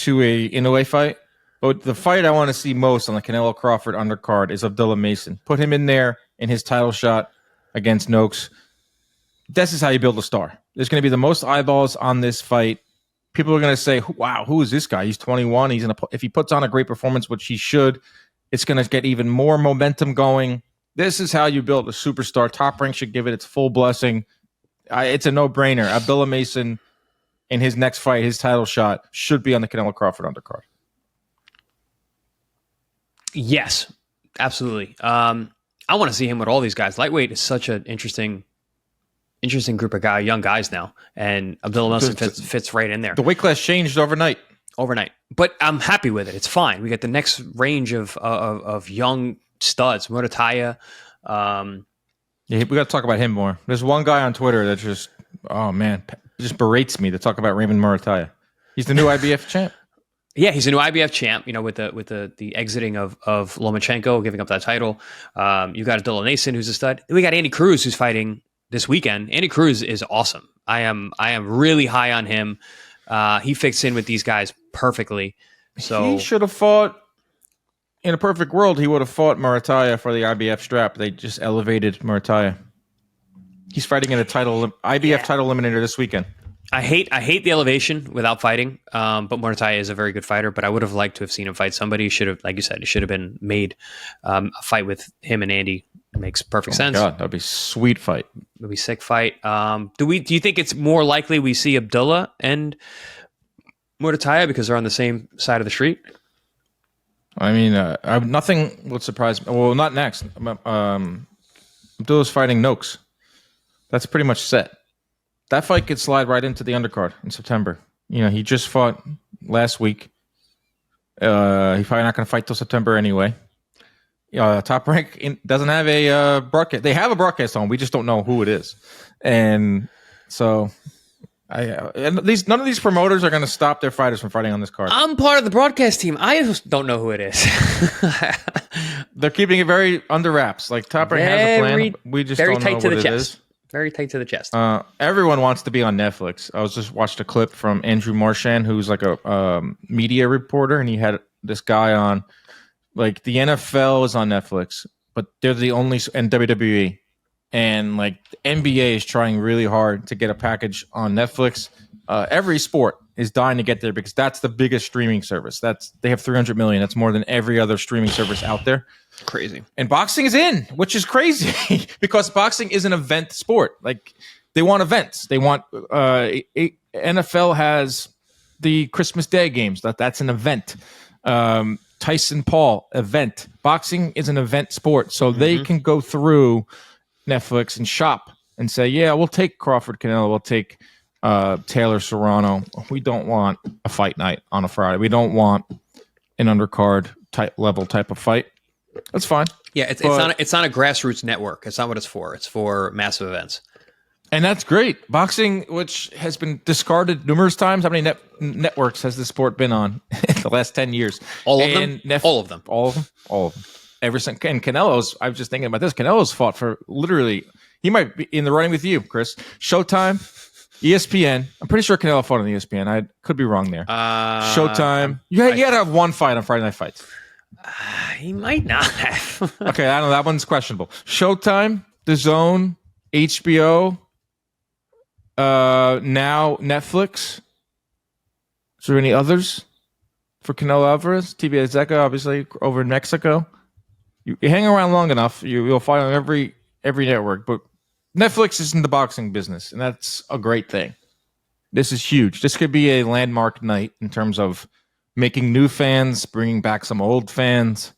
a Inoue fight. But the fight I want to see most on the Canelo-Crawford undercard is Abdullah Mason. Put him in there in his title shot against Noakes. This is how you build a star. There's going to be the most eyeballs on this fight. People are going to say, wow, who is this guy? He's 21. If he puts on a great performance, which he should, it's going to get even more momentum going. This is how you build a superstar. Top Rank should give it its full blessing. It's a no-brainer. Abdullah Mason, in his next fight, his title shot, should be on the Canelo-Crawford undercard. Yes, absolutely. I want to see him with all these guys. Lightweight is such an interesting group of young guys now, and Abdullah Nelson fits right in there. The weight class changed overnight. But I'm happy with it. It's fine. We got the next range of young studs. Murataya. Yeah, we got to talk about him more. There's one guy on Twitter that just, just berates me to talk about Raymond Murataya. He's the new IBF champ. Yeah, he's a new IBF champ. With the exiting of Lomachenko, giving up that title. You got Abdullah Nason, who's a stud. Then we got Andy Cruz, who's fighting this weekend. Andy Cruz is awesome. I am really high on him. He fits in with these guys perfectly. So he should have fought. In a perfect world, he would have fought Murataya for the IBF strap. They just elevated Murataya. He's fighting in a IBF title eliminator this weekend. I hate the elevation without fighting. But Murataya is a very good fighter. But I would have liked to have seen him fight somebody. Should have, like you said, it should have been made. A fight with him and Andy makes perfect sense. God, that'd be a sweet fight. It'd be a sick fight. Do you think it's more likely we see Abdullah and Murataya because they're on the same side of the street? I mean, nothing would surprise me. Well, not next. Abdullah's fighting Noakes. That's pretty much set. That fight could slide right into the undercard in September. He just fought last week. He's probably not going to fight till September anyway. Top Rank doesn't have a broadcast. They have a broadcast on. We just don't know who it is. And so... none of these promoters are going to stop their fighters from fighting on this card. I'm part of the broadcast team. I just don't know who it is. They're keeping it very under wraps. Like Top Rank has a plan. We just don't know what it is. Very tight to the chest. Everyone wants to be on Netflix. I was just watched a clip from Andrew Marchand, who's like a media reporter, and he had this guy on. Like the NFL is on Netflix, but they're the only, and WWE. And like the NBA is trying really hard to get a package on Netflix. Every sport is dying to get there because that's the biggest streaming service. They have 300 million. That's more than every other streaming service out there. Crazy. And boxing is in, which is crazy because boxing is an event sport. Like they want events. They want NFL has the Christmas Day games. That's an event. Tyson Paul event. Boxing is an event sport, so they can go through Netflix and shop and say, yeah, we'll take Crawford Canelo, we'll take Taylor Serrano. We don't want a fight night on a Friday. We don't want an undercard type of fight. That's fine. Yeah, it's not a grassroots network. It's not what it's for. It's for massive events. And that's great. Boxing, which has been discarded numerous times. How many networks has this sport been on in the last 10 years? All of them? All of them. All of them? All of them. Ever since, and Canelo's, I was just thinking about this. Canelo's fought for literally, he might be in the running with you, Chris. Showtime, ESPN. I'm pretty sure Canelo fought on ESPN. I could be wrong there. Showtime. You had to have one fight on Friday Night Fights. He might not have. Okay, I don't know. That one's questionable. Showtime, DAZN, HBO, now Netflix. Is there any others for Canelo Alvarez? TV Azteca, obviously, over in Mexico. You hang around long enough, you'll find on every network. But Netflix is in the boxing business, and that's a great thing. This is huge. This could be a landmark night in terms of making new fans, bringing back some old fans,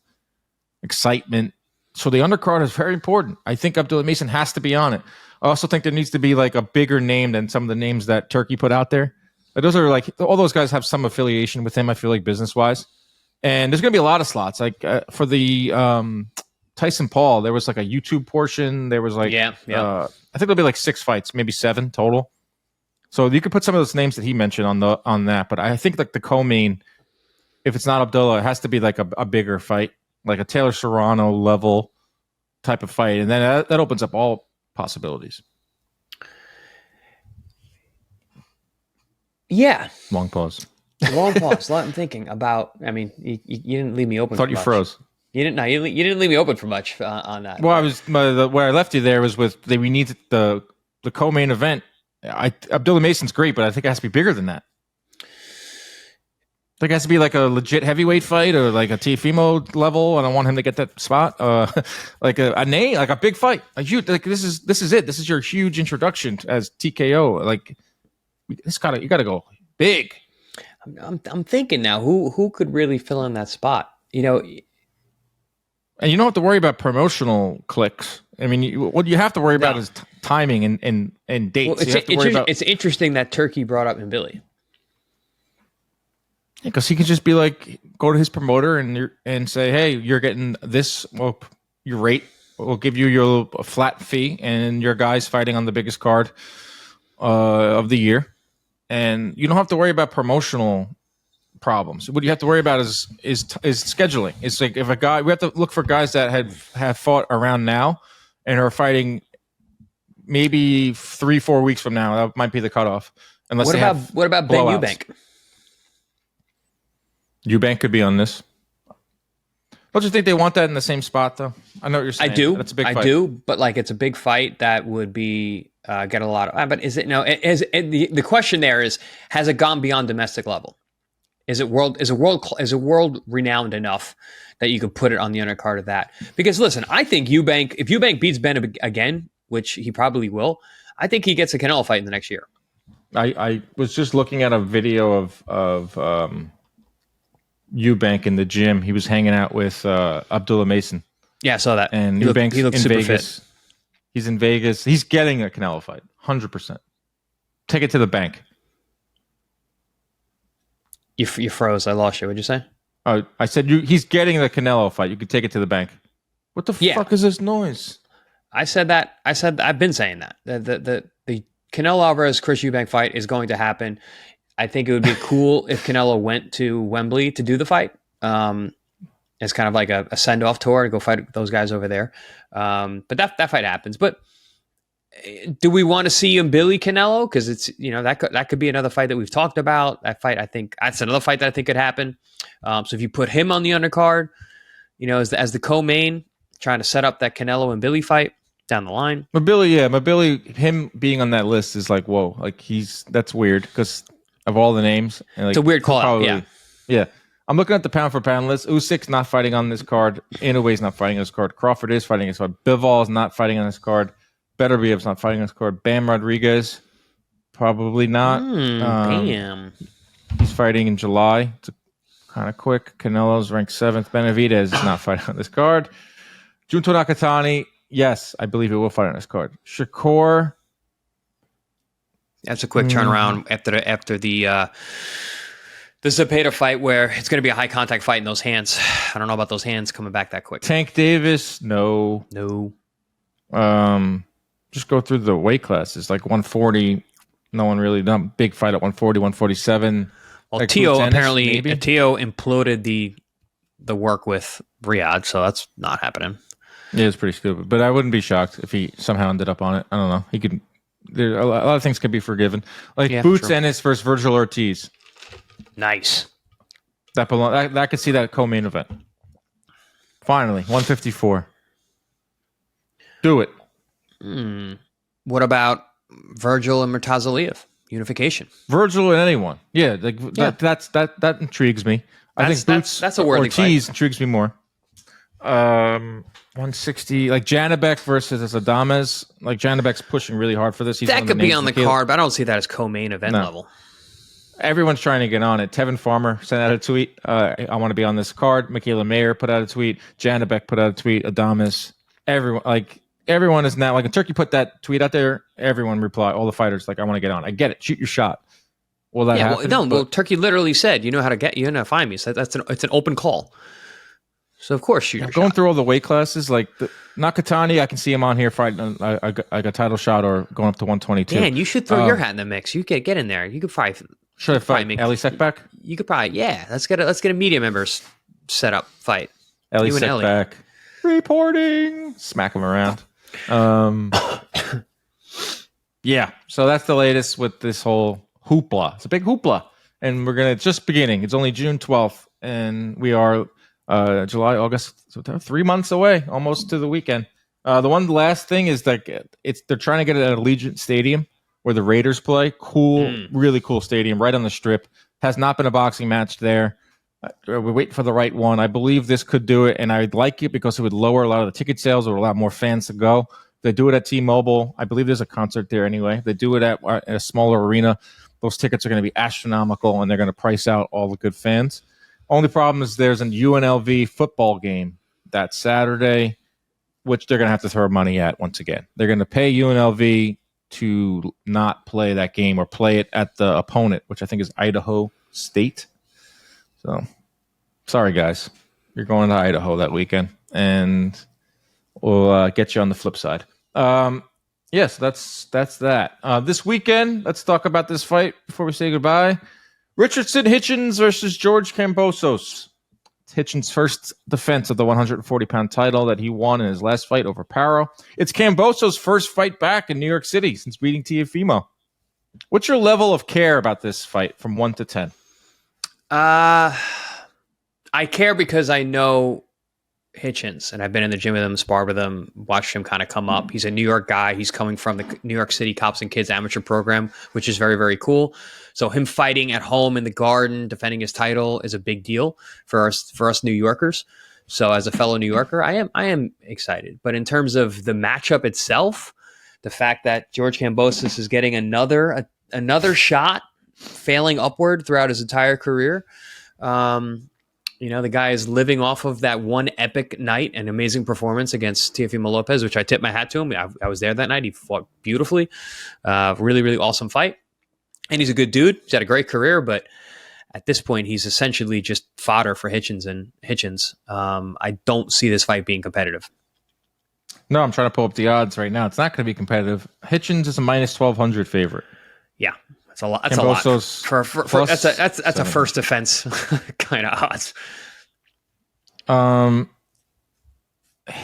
excitement. So the undercard is very important. I think Abdullah Mason has to be on it. I also think there needs to be like a bigger name than some of the names that Turki put out there. But those are like, all those guys have some affiliation with him, I feel like, business-wise. And there's going to be a lot of slots. Like for the Tyson Paul, there was like a YouTube portion. There was like, I think there'll be like 6 fights, maybe 7 total. So you could put some of those names that he mentioned on that. But I think like the co-main, if it's not Abdullah, it has to be like a bigger fight, like a Taylor Serrano level type of fight. And then that opens up all possibilities. Yeah. Long pause. Long pause. I'm thinking about. I mean, you didn't leave me open. Thought you much. Froze. You didn't. No, you didn't leave me open for much on that. Well, I was where I left you there was with we need the co-main event. Abdullah Mason's great, but I think it has to be bigger than that. I think it has to be like a legit heavyweight fight or like a Teofimo level. I don't want him to get that spot. Like a name, like a big fight. Like this is it. This is your huge introduction as TKO. Like you got to go big. I'm thinking now who could really fill in that spot. You know, And you don't have to worry about promotional clicks. I mean, what you have to worry about is timing and dates. Well, it's interesting that Turki brought up Billy. Because he can just be like, go to his promoter and say, hey, you're getting this. Well, your rate will give you your flat fee, and your guy's fighting on the biggest card of the year, and you don't have to worry about promotional problems. What you have to worry about is scheduling. It's like if a guy, we have to look for guys that have fought around now and are fighting maybe 3-4 weeks from now. That might be the cutoff. Unless what about Ben Eubank? Eubank could be on this. Don't you think they want that in the same spot, though? I know what you're saying. I do. That's a big fight. I do, but like it's a big fight that would be get a lot of. But is it no? The question there is: has it gone beyond domestic level? Is it world renowned enough that you could put it on the undercard of that? Because listen, I think Eubank, if Eubank beats Ben again, which he probably will, I think he gets a Canelo fight in the next year. I was just looking at a video of Eubank in the gym. He was hanging out with Abdullah Mason. Yeah, I saw that. And Eubank's in Vegas. Fit. He's in Vegas. He's getting a Canelo fight, 100%. Take it to the bank. You froze. I lost you. What'd you say? I said he's getting the Canelo fight. You could take it to the bank. What the fuck is this noise? I said that. I've been saying that. The Canelo Alvarez Chris Eubank fight is going to happen. I think it would be cool if Canelo went to Wembley to do the fight. It's kind of like a send-off tour to go fight those guys over there. But that fight happens. But do we want to see Billy Canelo? Because it's that could be another fight that we've talked about. That fight, I think that's another fight that I think could happen. So if you put him on the undercard, as the co-main, trying to set up that Canelo and Billy fight down the line. Billy, him being on that list is like, whoa, like that's weird because of all the names. And like, it's a weird call out. Yeah. I'm looking at the pound for pound list. Usyk's not fighting on this card. Inouye's not fighting on this card. Crawford is fighting on this card. Bivol is not fighting on this card. Beterbiev's not fighting on this card. Bam Rodriguez, probably not. Bam. He's fighting in July. It's kind of quick. Canelo's ranked 7th. Benavidez is not fighting on this card. Junto Nakatani, yes, I believe he will fight on this card. Shakur. That's a quick turnaround after the Zepeda fight where it's going to be a high contact fight in those hands. I don't know about those hands coming back that quick. Tank Davis, no. Just go through the weight classes. Like 140, no one really done. Big fight at 140, 147. Well, like Tio Tio imploded the work with Riyadh, so that's not happening. Yeah, it's pretty stupid. But I wouldn't be shocked if he somehow ended up on it. I don't know. He could. There a lot of things could be forgiven. Like Boots Ennis versus Virgil Ortiz. Nice. That could see that co-main event. Finally, 154. Do it. What about Virgil and Murtaza Aliyev? Unification. Virgil and anyone. Yeah, that intrigues me. I think Boots that's a worthy Ortiz fight. Intrigues me more. 160, like Janibek versus Adames. Like Janibek's pushing really hard for this. That could be on the card, but I don't see that as co-main event level. Everyone's trying to get on it. Tevin Farmer sent out a tweet. I want to be on this card. Michaela Mayer put out a tweet. Janibek put out a tweet. Adames. Everyone is now like Turkey put that tweet out there. Everyone replied. All the fighters like, I want to get on. I get it. Shoot your shot. Will that happen? Well, Turkey literally said, you know how to find me. So it's an open call. So of course, shoot your going shot. Through all the weight classes, like Nakatani, I can see him on here fighting a title shot or going up to 122. Man, you should throw your hat in the mix. You get in there. You could probably. Should I fight Ali Sekbak? You could probably, Let's get a media members set up fight. Ali Sekbak reporting. Smack him around. Yeah. So that's the latest with this whole hoopla. It's a big hoopla, and we're just beginning. It's only June 12th, and we are July, August, so 3 months away, almost to the weekend. The last thing is that they're trying to get it at Allegiant Stadium, where the Raiders play. Cool, really cool stadium, right on the Strip. Has not been a boxing match there. We're waiting for the right one. I believe this could do it, and I'd like it because it would lower a lot of the ticket sales. It would allow more fans to go. If they do it at T-Mobile, I believe there's a concert there anyway. If they do it at a smaller arena, those tickets are going to be astronomical, and they're going to price out all the good fans. Only problem is there's an UNLV football game that Saturday, which they're going to have to throw money at once again. They're going to pay UNLV to not play that game or play it at the opponent, which I think is Idaho State. So, sorry, guys. You're going to Idaho that weekend, and we'll get you on the flip side. Yes, that's that. This weekend, let's talk about this fight before we say goodbye. Richardson Hitchins versus George Kambosos. It's Hitchins' first defense of the 140-pound title that he won in his last fight over Paro. It's Kambosos' first fight back in New York City since beating Teofimo. What's your level of care about this fight from 1 to 10? I care because I know Hitchins, and I've been in the gym with him, sparred with him, watched him kind of come up. He's a New York guy. He's coming from the New York City Cops and Kids amateur program, which is very, very cool. So him fighting at home in the Garden, defending his title is a big deal for us New Yorkers. So as a fellow New Yorker, I am excited. But in terms of the matchup itself, the fact that George Kambosos is getting another shot, failing upward throughout his entire career. The guy is living off of that one epic night and amazing performance against Teofimo Lopez, which I tip my hat to him. I was there that night. He fought beautifully. Really, really awesome fight. And he's a good dude. He's had a great career, but at this point, he's essentially just fodder for Hitchins. I don't see this fight being competitive. No, I'm trying to pull up the odds right now. It's not going to be competitive. Hitchins is a minus 1,200 favorite. Yeah, that's a lot. That's a lot. That's a first defense kind of odds.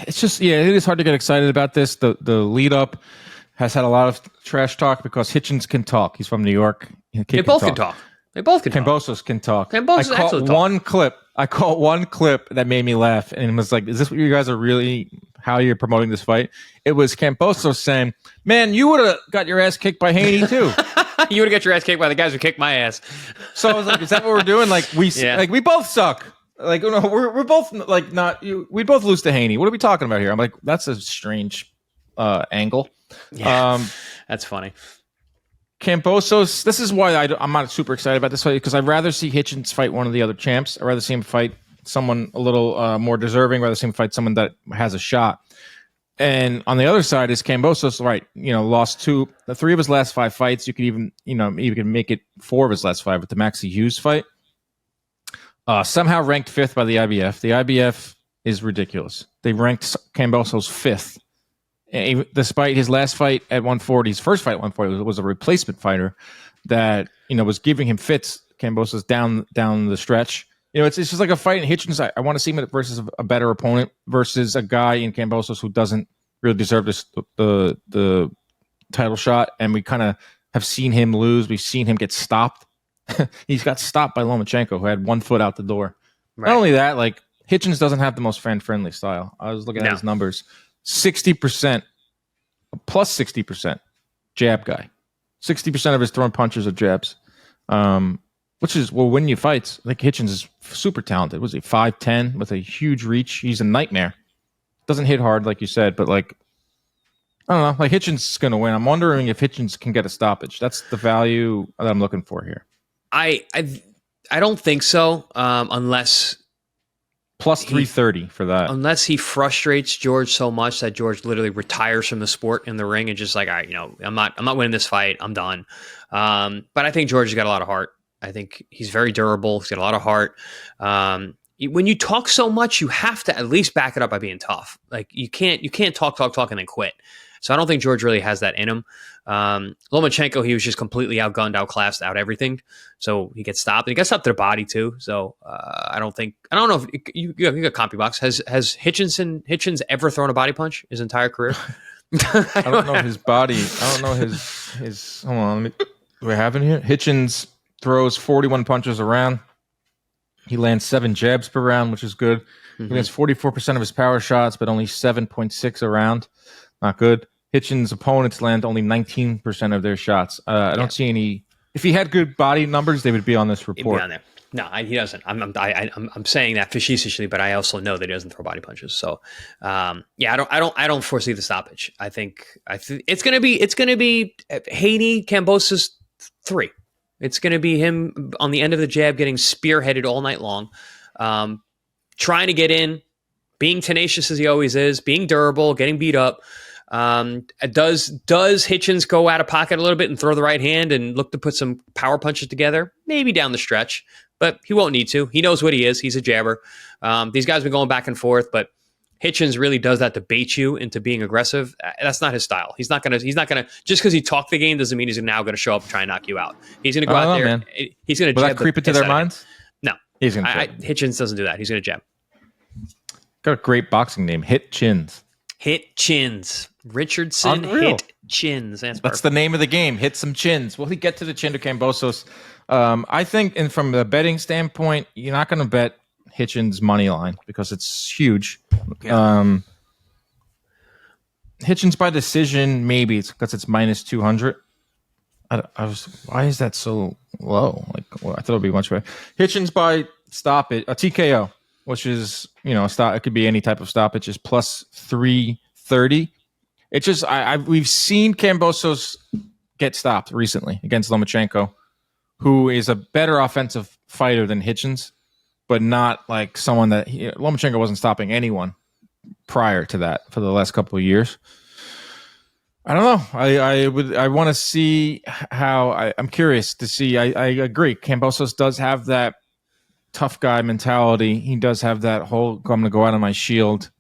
It's just, it is hard to get excited about this. The lead up has had a lot of trash talk because Hitchins can talk. He's from New York. They both can talk. Kambosos can talk. Kambosos I caught one clip that made me laugh, and it was like, is this what you guys are really, how you're promoting this fight? It was Kambosos saying, man, you would have got your ass kicked by Haney too. You would have got your ass kicked by the guys who kicked my ass. So I was like, is that what we're doing? Like we both suck. Like, no, we're both like not you. We both lose to Haney. What are we talking about here? I'm like, that's a strange angle. Yeah, that's funny. Kambosos, this is why I'm not super excited about this fight, because I'd rather see Hitchins fight one of the other champs. I'd rather see him fight someone a little more deserving. Rather see him fight someone that has a shot. And on the other side is Kambosos, right? Lost three of his last 5 fights. You could even make it 4 of his last 5 with the Maxie Hughes fight. Somehow ranked 5th by the IBF. The IBF is ridiculous. They ranked Kambosos 5th. Despite his last fight at 140, his first fight at 140 was a replacement fighter that was giving him fits. Kambosos down the stretch. It's just like a fight in Hitchins. I want to see him versus a better opponent versus a guy in Kambosos who doesn't really deserve the title shot. And we kind of have seen him lose. We've seen him get stopped. He's got stopped by Lomachenko, who had 1 foot out the door. Right. Not only that, like Hitchins doesn't have the most fan-friendly style. I was looking at his numbers. 60%, plus 60% jab guy. 60% of his thrown punches are jabs, which will win you fights. I think Hitchins is super talented. Was he 5'10" with a huge reach? He's a nightmare. Doesn't hit hard, like you said, but like, I don't know. Like Hitchins is going to win. I'm wondering if Hitchins can get a stoppage. That's the value that I'm looking for here. I don't think so, unless... Plus 330 for that. Unless he frustrates George so much that George literally retires from the sport in the ring and just like, all right, I'm not winning this fight. I'm done. But I think George has got a lot of heart. I think he's very durable. He's got a lot of heart. When you talk so much, you have to at least back it up by being tough. Like you can't talk and then quit. So I don't think George really has that in him. Lomachenko, he was just completely outgunned, outclassed, out everything. So he gets stopped. And he got stopped to the body too. So I don't know if you got CompuBox. Has Hitchins ever thrown a body punch his entire career? I don't know his body. I don't know his hold on. Do we have it here? Hitchins throws 41 punches a round. He lands 7 jabs per round, which is good. Mm-hmm. He lands 44% of his power shots, but only 7.6 a round. Not good. Hitchins' opponents land only 19% of their shots. I don't see any. If he had good body numbers, they would be on this report. He'd be on there. No, he doesn't. I'm saying that facetiously, but I also know that he doesn't throw body punches. So, I don't foresee the stoppage. I think it's gonna be Haney Kambosos 3. It's gonna be him on the end of the jab, getting spearheaded all night long, trying to get in. being tenacious as he always is, being durable, getting beat up. Does Hitchins go out of pocket a little bit and throw the right hand and look to put some power punches together? Maybe down the stretch, but he won't need to. He knows what he is. He's a jabber. These guys have been going back and forth, but Hitchins really does that to bait you into being aggressive. That's not his style. He's not gonna just because he talked the game doesn't mean he's now gonna show up and try and knock you out. He's gonna go out there. Man. He's gonna will that creep into their minds? No, he's gonna. Hitchins doesn't do that. He's gonna jab. Got a great boxing name, Hitchins. Hitchins. Richardson Hitchins. That's the name of the game. Hit some chins. Will he get to the chin to Kambosos? I think, and from the betting standpoint, you're not going to bet Hitchins money line because it's huge. Yeah. Hitchins by decision, maybe it's because it's minus 200. Why is that so low? I thought it would be much better. Hitchins by stop it, a TKO, which is a stop. It could be any type of stoppage. Is plus 330. It's just we've seen Kambosos get stopped recently against Lomachenko, who is a better offensive fighter than Hitchins, but not like someone that Lomachenko wasn't stopping anyone prior to that for the last couple of years. I don't know. I want to see how. I'm curious to see. I agree. Kambosos does have that tough guy mentality. He does have that whole I'm going to go out on my shield.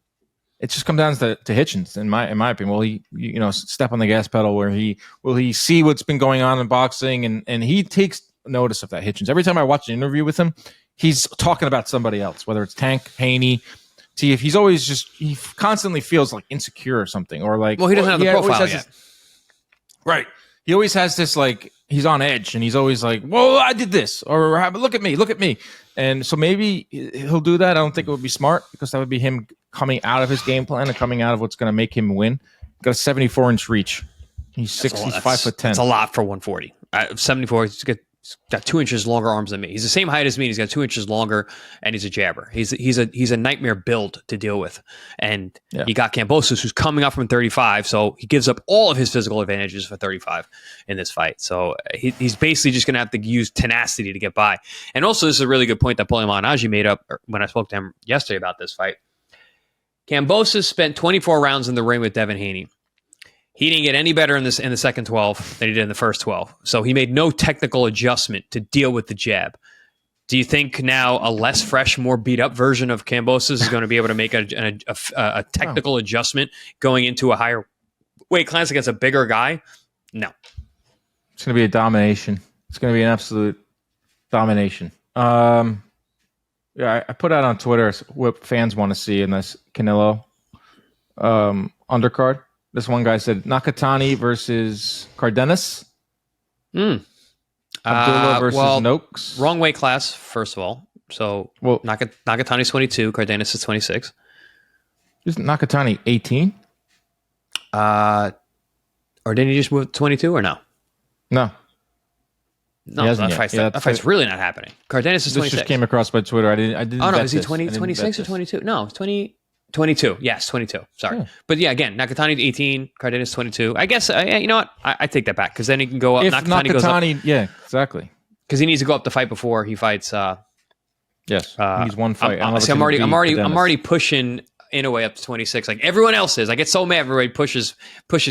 It just comes down to Hitchins, in my opinion. Will he, step on the gas pedal? Will he see what's been going on in boxing? And he takes notice of that, Hitchins. Every time I watch an interview with him, he's talking about somebody else, whether it's Tank, Haney. See, if he's always he constantly feels like insecure or something, or like, well, he doesn't have the profile yet. Right. He always has this, like, he's on edge, and he's always like, well, I did this, or look at me. And so maybe he'll do that. I don't think it would be smart because that would be him coming out of his game plan and coming out of what's going to make him win. Got a 74-inch reach. He's 5'10". That's a lot for 140. 74. He's got 2 inches longer arms than me. He's the same height as me. He's got 2 inches longer, and he's a jabber. He's a nightmare build to deal with. And you got Kambosos, who's coming up from 35, so he gives up all of his physical advantages for 35 in this fight. So he's basically just going to have to use tenacity to get by. And also, this is a really good point that Paulie Malignaggi made up when I spoke to him yesterday about this fight. Kambosos spent 24 rounds in the ring with Devin Haney. He didn't get any better in the second 12 than he did in the first 12. So he made no technical adjustment to deal with the jab. Do you think now a less fresh, more beat up version of Kambosos is going to be able to make a technical adjustment going into a higher weight class against a bigger guy? No. It's going to be a domination. It's going to be an absolute domination. I put out on Twitter what fans want to see in this Canelo undercard. This one guy said Nakatani versus Cardenas. Abdullah versus Noakes. Wrong weight class, first of all. So Nakatani's 22, Cardenas is 26. Isn't Nakatani 18? Or didn't he just move to 22 or no? No. No, that fight's really not happening. Cardenas is 26. This just came across by Twitter. I didn't. Oh no, is he 26 or 22? No, it's 22. Yes, 22. Sorry. Yeah. But yeah, again, Nakatani 18, Cardenas 22. I guess, you know what? I take that back because then he can go up. If Nakatani goes up. Yeah, exactly. Because he needs to go up the fight before he fights. Yes, he's one fight. I'm already pushing Inoue up to 26 like everyone else is. I get so mad everybody pushes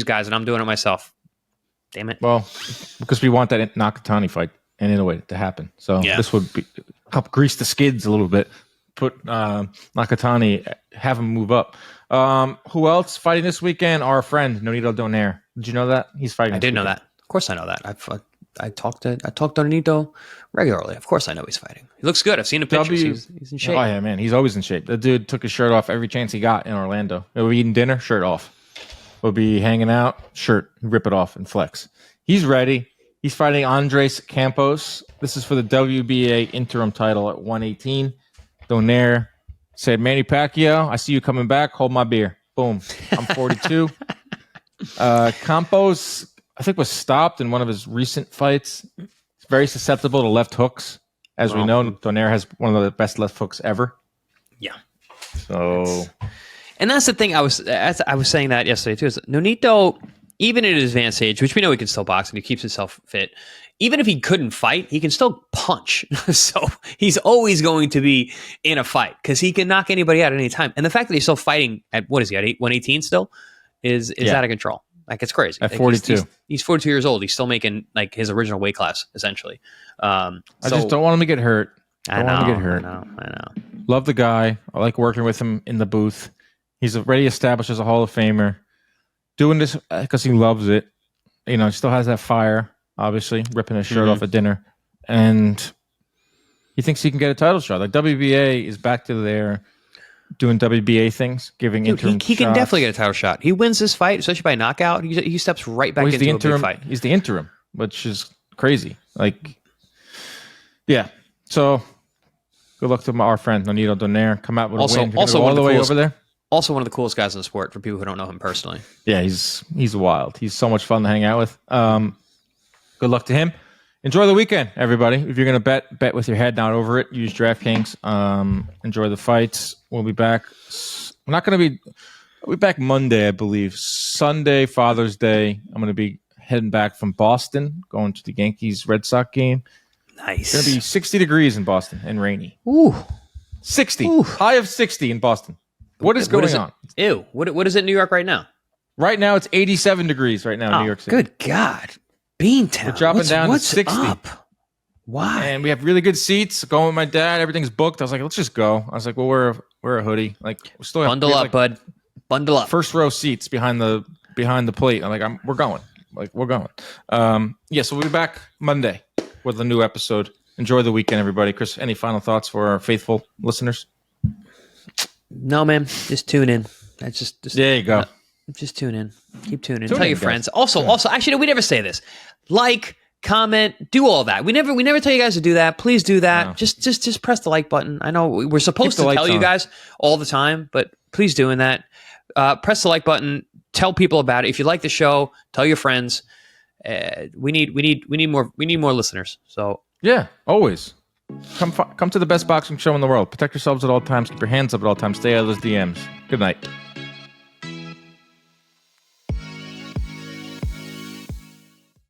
guys and I'm doing it myself. Damn it. Well, because we want that Nakatani fight and Inoue to happen. So this would help grease the skids a little bit. Put Nakatani, have him move up. Who else fighting this weekend? Our friend Nonito Donaire. Did you know that he's fighting? I did know that. Of course, I know that. I talked to Nonito regularly. Of course, I know he's fighting. He looks good. I've seen the pictures. He's in shape. Oh yeah, man, he's always in shape. The dude took his shirt off every chance he got in Orlando. We'll be eating dinner, shirt off. We'll be hanging out, shirt, rip it off and flex. He's ready. He's fighting Andres Campos. This is for the WBA interim title at 118. Donaire said, Manny Pacquiao, I see you coming back. Hold my beer. Boom. I'm 42. Campos, I think, was stopped in one of his recent fights. He's very susceptible to left hooks. As we know, Donaire has one of the best left hooks ever. Yeah. So... And that's the thing I was saying that yesterday too. Is Nonito, even at his advanced age, which we know he can still box and he keeps himself fit, even if he couldn't fight, he can still punch. So he's always going to be in a fight because he can knock anybody out at any time. And the fact that he's still fighting at, what is he, at 118 still, is out of control. Like, it's crazy. At like 42. He's 42 years old. He's still making, like, his original weight class, essentially. I just don't want him to get hurt. I know. Love the guy. I like working with him in the booth. He's already established as a Hall of Famer. Doing this because he loves it. You know, he still has that fire, obviously, ripping his shirt off at dinner. And he thinks he can get a title shot. Like, WBA is back to their doing WBA things, giving interim he can definitely get a title shot. He wins this fight, especially by knockout. He steps right back into a big fight. He's the interim, which is crazy. Like, yeah. So, good luck to our friend, Nonito Donaire. Come out with a win. Also all the way over there. Also one of the coolest guys in the sport for people who don't know him personally. Yeah, he's wild. He's so much fun to hang out with. Good luck to him. Enjoy the weekend, everybody. If you're going to bet with your head, not over it. Use DraftKings. Enjoy the fights. We'll be back. We'll be back Monday, I believe. Sunday, Father's Day. I'm going to be heading back from Boston, going to the Yankees-Red Sox game. Nice. It's going to be 60 degrees in Boston and rainy. Ooh. 60. Ooh. High of 60 in Boston. What is going on? Ew. What is it in New York right now? Right now, it's 87 degrees right now in New York City. Good God. Beantown. We're dropping down to 60. Up? Why? And we have really good seats. Going with my dad. Everything's booked. I was like, let's just go. I was like, well, we're a hoodie. Like, we still have, Bundle up, bud. Bundle up. First row seats behind the plate. I'm like, we're going. We're going. So we'll be back Monday with a new episode. Enjoy the weekend, everybody. Chris, any final thoughts for our faithful listeners? No, man. Just tune in. That's just there you go. Just tune in. Keep tuning. Tell your friends. Also, actually, we never say this. Like, comment, do all that. We never tell you guys to do that. Please do that. No. Just press the like button. I know we're supposed to tell you guys all the time, but please doing that. Press the like button. Tell people about it. If you like the show, tell your friends. We need more listeners. So yeah, always come to the best boxing show in the world. Protect yourselves at all times. Keep your hands up at all times. Stay out of those DMs. Good night.